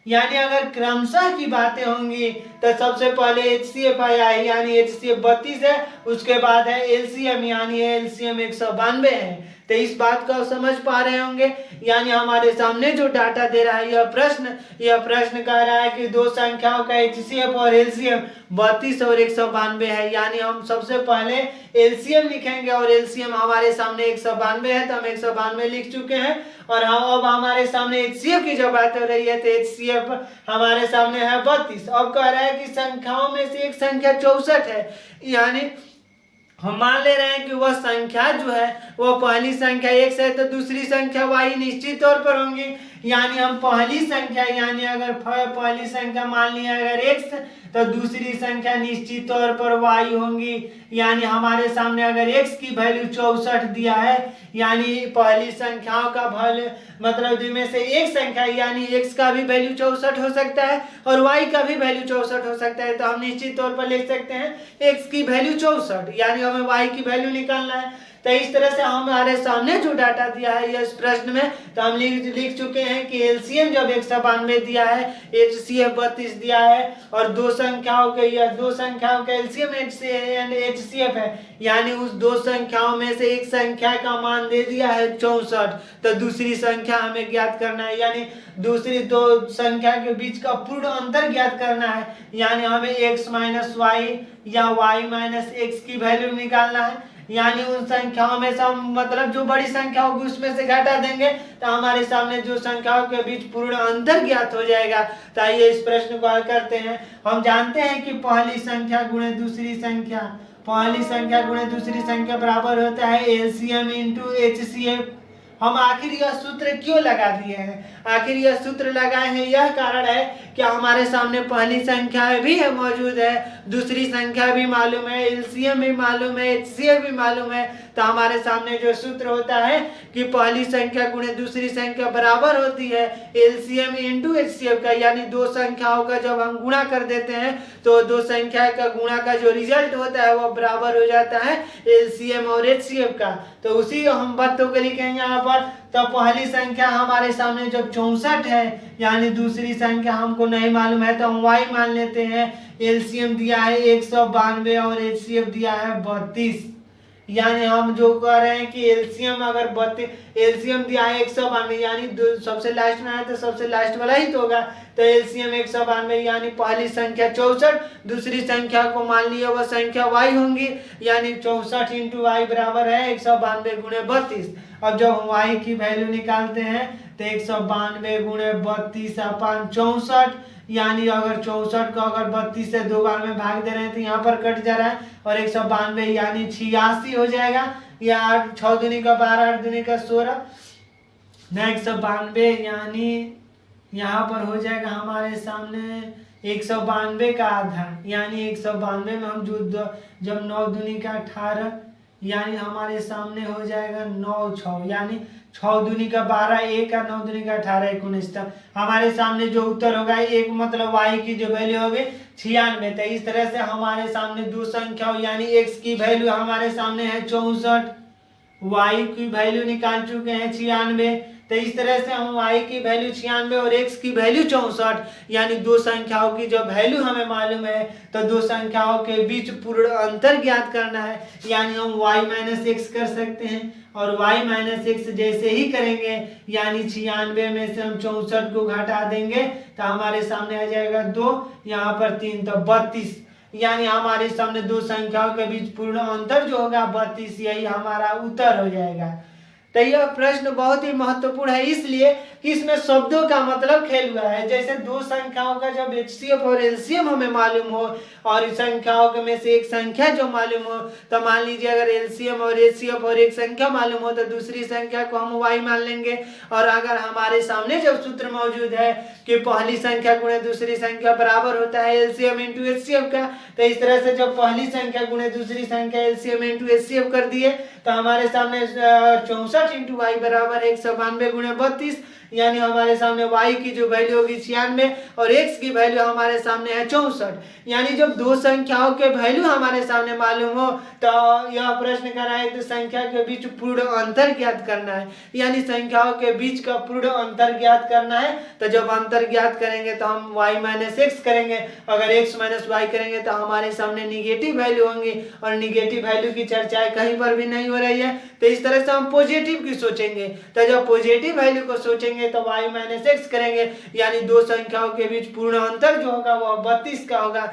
S1: यानी अगर क्रमशः की बातें होंगी तो सबसे पहले HCF है यानी HCF 32 है, उसके बाद है LCM यानी LCM 192 है। तो इस बात को समझ पा रहे होंगे। यानी हमारे सामने जो डाटा दे रहा है यह प्रश्न कह रहा है कि दो संख्याओं का HCF और LCM 32 और 192 है। यानी हम सबसे पहले LCM लिखेंगे और LCM हमारे सामने 192 है तो हम 192 लिख चुके हैं। और अब हमारे सामने HCF की जब बात हो रही है तो HCF हमारे सामने है 32। अब कह रहा है कि संख्याओं में से एक संख्या 64 है। यानी हम मान ले रहे हैं कि वह संख्या जो है वह पहली संख्या x है तो दूसरी संख्या y निश्चित तौर पर होंगी। यानी हम पहली संख्या यानी अगर पहली संख्या मान लिया अगर x तो दूसरी संख्या निश्चित तौर पर y होंगी। यानी हमारे सामने अगर x की वैल्यू 64 दिया है यानी पहली संख्याओं का वैल्यू मतलब जिनमें से एक संख्या यानी x का भी वैल्यू 64 हो सकता है और y का भी वैल्यू 64 हो सकता है। तो हम निश्चित तौर पर लिख सकते हैं x की वैल्यू 64 यानी हमें y की वैल्यू निकालना है। तो इस तरह से हमारे सामने जो डाटा दिया है इस प्रश्न में तो हम लिख चुके हैं कि LCM जब 192 दिया है, HCF 32 दिया है और दो संख्याओं का LCM एंड HCF है। यानी उस दो संख्याओं में से एक संख्या का मान दे दिया है 64 तो दूसरी संख्या हमें ज्ञात करना है। यानी दूसरी दो संख्या के बीच का पूर्ण अंतर ज्ञात करना है। यानी हमें x माइनस वाई या y माइनस एक्स की वैल्यू निकालना है। यानी उन संख्याओं में से हम मतलब जो बड़ी संख्या होगी उसमें से घटा देंगे तो हमारे सामने जो संख्याओं के बीच पूर्ण अंतर ज्ञात हो जाएगा। तो आइए इस प्रश्न को हल करते हैं। हम जानते हैं कि पहली संख्या गुणे दूसरी संख्या बराबर होता है LCM इंटू HCF। हम आखिर यह सूत्र क्यों लगा दिए हैं? आखिर यह सूत्र लगाए हैं यह कारण है कि हमारे सामने पहली संख्या भी है मौजूद है, दूसरी संख्या भी मालूम है, LCM भी मालूम है, HCF भी मालूम है। तो हमारे सामने जो सूत्र होता है कि पहली संख्या गुणे दूसरी संख्या बराबर होती है LCM इंटू HCF का। यानी दो संख्याओं का जब हम गुणा कर देते हैं तो दो संख्या का गुणा का जो रिजल्ट होता है वह बराबर हो जाता है LCM और HCF का। तो उसी हम बातों को लिखेंगे यहाँ पर। तो पहली संख्या हमारे सामने जब 64 है यानी दूसरी संख्या हमको नहीं मालूम है तो हम y मान लेते हैं। LCM दिया है 192 और HCF दिया है 32। यानी हम जो कह रहे हैं कि LCM अगर 32 LCM दिया है 192 यानी सबसे लास्ट में आया तो सबसे लास्ट वाला ही तो होगा। तो LCM 192 यानी पहली संख्या 64 दूसरी संख्या को मान लिया वह संख्या y होंगी। यानी 64 इंटू y बराबर है 192 गुणे 32। अब जब हम y की वैल्यू निकालते हैं तो 192 गुणे 32 अपन 64। यानी अगर 64 को अगर 32 से दो बार में भाग दे रहे हैं तो यहाँ पर कट जा रहा है और 192 यानी 86 हो जाएगा। या 6 दूनी का 12 8 दूनी का 16 न 192 यानी यहाँ पर हो जाएगा हमारे सामने 192 का आधा। यानी 192 में हम जो जब 9 दूनी का 18 यानी हमारे सामने हो जाएगा 9 6 यानी 6 दूनी का 12 1 और 9 दूनी का 18 19 तक हमारे सामने जो उत्तर होगा एक मतलब y की जो वैल्यू होगी 96। तो इस तरह से हमारे सामने दो संख्या यानी x की वैल्यू हमारे सामने है 64, y की वैल्यू निकाल चुके हैं 96। तो इस तरह से हम y की वैल्यू 96 और x की वैल्यू 64 यानी दो संख्याओं की जो वैल्यू हमें मालूम है तो दो संख्याओं के बीच पूर्ण अंतर ज्ञात करना है। यानी हम y माइनस एक्स कर सकते हैं और y माइनस एक्स जैसे ही करेंगे यानी 96 में से हम 64 को घटा देंगे तो हमारे सामने आ जाएगा 2 यहाँ पर 3 तो 32। यानी हमारे सामने दो संख्याओं के बीच पूर्ण अंतर जो होगा 32, यही हमारा उत्तर हो जाएगा। तो यह प्रश्न बहुत ही महत्वपूर्ण है, इसलिए कि इसमें शब्दों का मतलब खेल हुआ है। जैसे दो संख्याओं का जब HCF और LCM हमें मालूम हो और इस संख्याओं के में से एक संख्या जो मालूम हो, तो मान लीजिए अगर LCM और HCF और एक संख्या मालूम हो तो दूसरी संख्या को हम y मान लेंगे। और अगर हमारे सामने जब सूत्र मौजूद है कि पहली संख्या गुणे दूसरी संख्या बराबर होता है LCM इंटू HCF का, तो इस तरह से जब पहली संख्या गुणे दूसरी संख्या LCM इंटू HCF कर दिए तो हमारे सामने 64 इंटू वाई बराबर 192 गुणे 32, यानी हमारे सामने y की जो वैल्यू होगी 96 और x की वैल्यू हमारे सामने है 64। यानी जब दो संख्याओं के वैल्यू हमारे सामने मालूम हो तो यह प्रश्न कर रहा है तो संख्या के बीच पूर्ण अंतर ज्ञात करना है, यानी संख्याओं के बीच का पूर्ण अंतर ज्ञात करना है। तो जब अंतर ज्ञात करेंगे तो हम y माइनस एक्स करेंगे, अगर x माइनस वाई करेंगे तो हमारे सामने निगेटिव वैल्यू होंगी और निगेटिव वैल्यू की चर्चा कहीं पर भी नहीं हो रही है। तो इस तरह से हम पॉजिटिव की सोचेंगे, तो जब पॉजिटिव वैल्यू को सोचेंगे तो y माइनस एक्स करेंगे, यानी दो संख्याओं के बीच पूर्ण अंतर जो होगा वो 32 का होगा।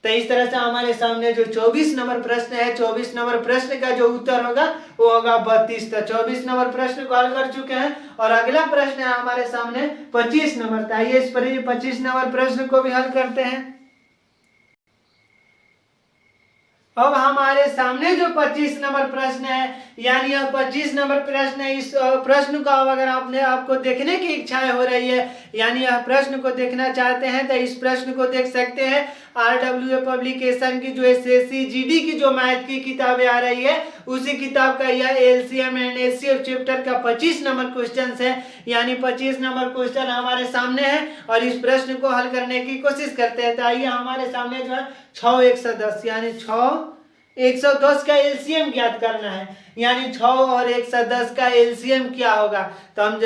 S1: तो इस तरह से हमारे सामने जो 24 नंबर प्रश्न है, 24 नंबर प्रश्न का जो उत्तर होगा वो होगा 32। तो 24 नंबर प्रश्न को हल कर चुके हैं और अगला प्रश्न है हमारे सामने 25 नंबर का। आइए इस पर 25 नंबर प्रश्न को भी हल करते हैं। अब हमारे सामने जो 25 नंबर प्रश्न है, यानी यह 25 नंबर प्रश्न है, इस प्रश्न को अगर आपको देखने की इच्छा हो रही है, यानी यह प्रश्न को देखना चाहते हैं तो इस प्रश्न को देख सकते हैं। RWA पब्लिकेशन की जो SSC GD की जो मैथ की किताबें आ रही है उसी किताब का यह LCM एंड HCF चैप्टर का 25 नंबर क्वेश्चन है, यानी 25 नंबर क्वेश्चन हमारे सामने है और इस प्रश्न को हल करने की कोशिश करते हैं। तो आइए हमारे सामने जो है 6 110 यानी 6 110 का LCM ज्ञात करना है, यानी 6 और 110 का LCM क्या होगा। तो हम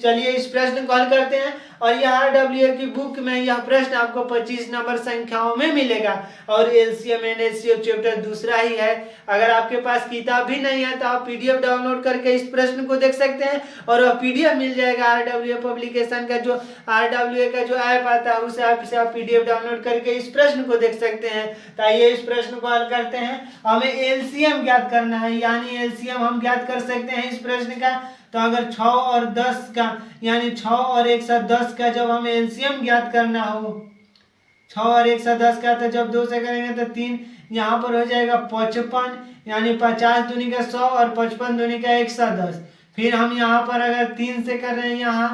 S1: चलिए इस प्रश्न को हल करते हैं और यह RWA की बुक में यह प्रश्न आपको 25 नंबर संख्याओं में मिलेगा और LCM एंड HCF चैप्टर दूसरा ही है। अगर आपके पास किताब भी नहीं है तो आप PDF डाउनलोड करके इस प्रश्न को देख सकते हैं और वह PDF मिल जाएगा RWA पब्लिकेशन का, जो RWA का जो ऐप आता है उस ऐप से आप PDF डाउनलोड करके इस प्रश्न को देख सकते हैं। तो आइए इस प्रश्न को हल करते हैं। हमें LCM ज्ञात करना है, यानी LCM हम ज्ञात कर सकते हैं इस प्रश्न का। तो अगर 6 और 10 का, यानी 6 और 110 का जब हमें LCM ज्ञात करना हो, 6 और 110 का, तो जब 2 से करेंगे तो 3, यहाँ पर हो जाएगा 55, यानी 50 दूनी का 100 और 55 दूनी का 110। फिर हम यहाँ पर अगर 3 से कर रहे हैं यहाँ,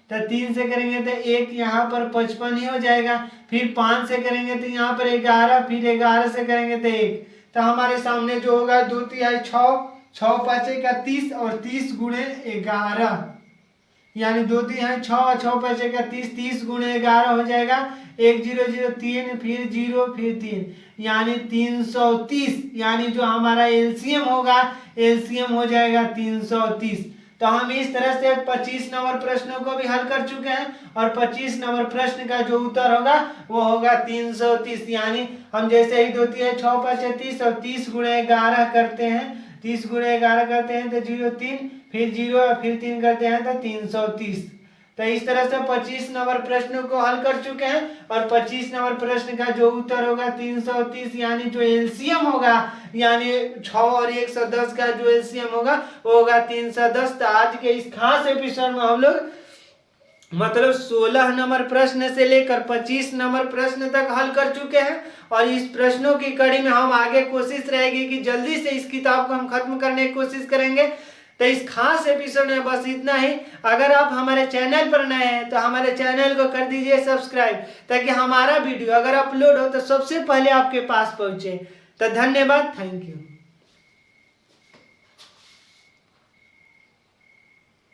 S1: तो 3 से करेंगे तो 1, यहाँ पर 55 ही हो जाएगा। फिर 5 से करेंगे तो यहाँ पर 11, फिर 11 से करेंगे तो 1। तो हमारे सामने जो होगा 2 तिहाई 6, 6 पाँचे का 30 और 30 गुणे 11, यानी 2 तिहाई 6 और 6 पाँचे का 30, 30 गुणे 11 हो जाएगा 1003, फिर 0 फिर 3, यानी 330, यानी जो हमारा LCM होगा, LCM हो जाएगा 330। तो हम इस तरह से 25 नंबर प्रश्नों को भी हल कर चुके हैं और 25 नंबर प्रश्न का जो उत्तर होगा वो होगा 330। यानी हम जैसे ही 2 तिहाई 6 पाँचे 30 और 30 गुणे 11 करते हैं, 30 गुणे 11 करते हैं तो 0 3, फिर 0 फिर 3 करते हैं तो 330। तो इस तरह से 25 नंबर प्रश्नों को हल कर चुके हैं और 25 नंबर प्रश्न का जो उत्तर होगा 330, यानी जो LCM होगा, यानी 6 और 110 का जो LCM होगा वो होगा 310। तो आज के इस खास एपिसोड में हम लोग मतलब 16 नंबर प्रश्न से लेकर 25 नंबर प्रश्न तक हल कर चुके हैं और इस प्रश्नों की कड़ी में हम आगे कोशिश रहेगी कि जल्दी से इस किताब को हम खत्म करने की कोशिश करेंगे। तो इस खास एपिसोड में बस इतना ही। अगर आप हमारे चैनल पर नए हैं तो हमारे चैनल को कर दीजिए सब्सक्राइब, ताकि हमारा वीडियो अगर अपलोड हो तो सबसे पहले आपके पास पहुंचे। तो धन्यवाद, थैंक यू।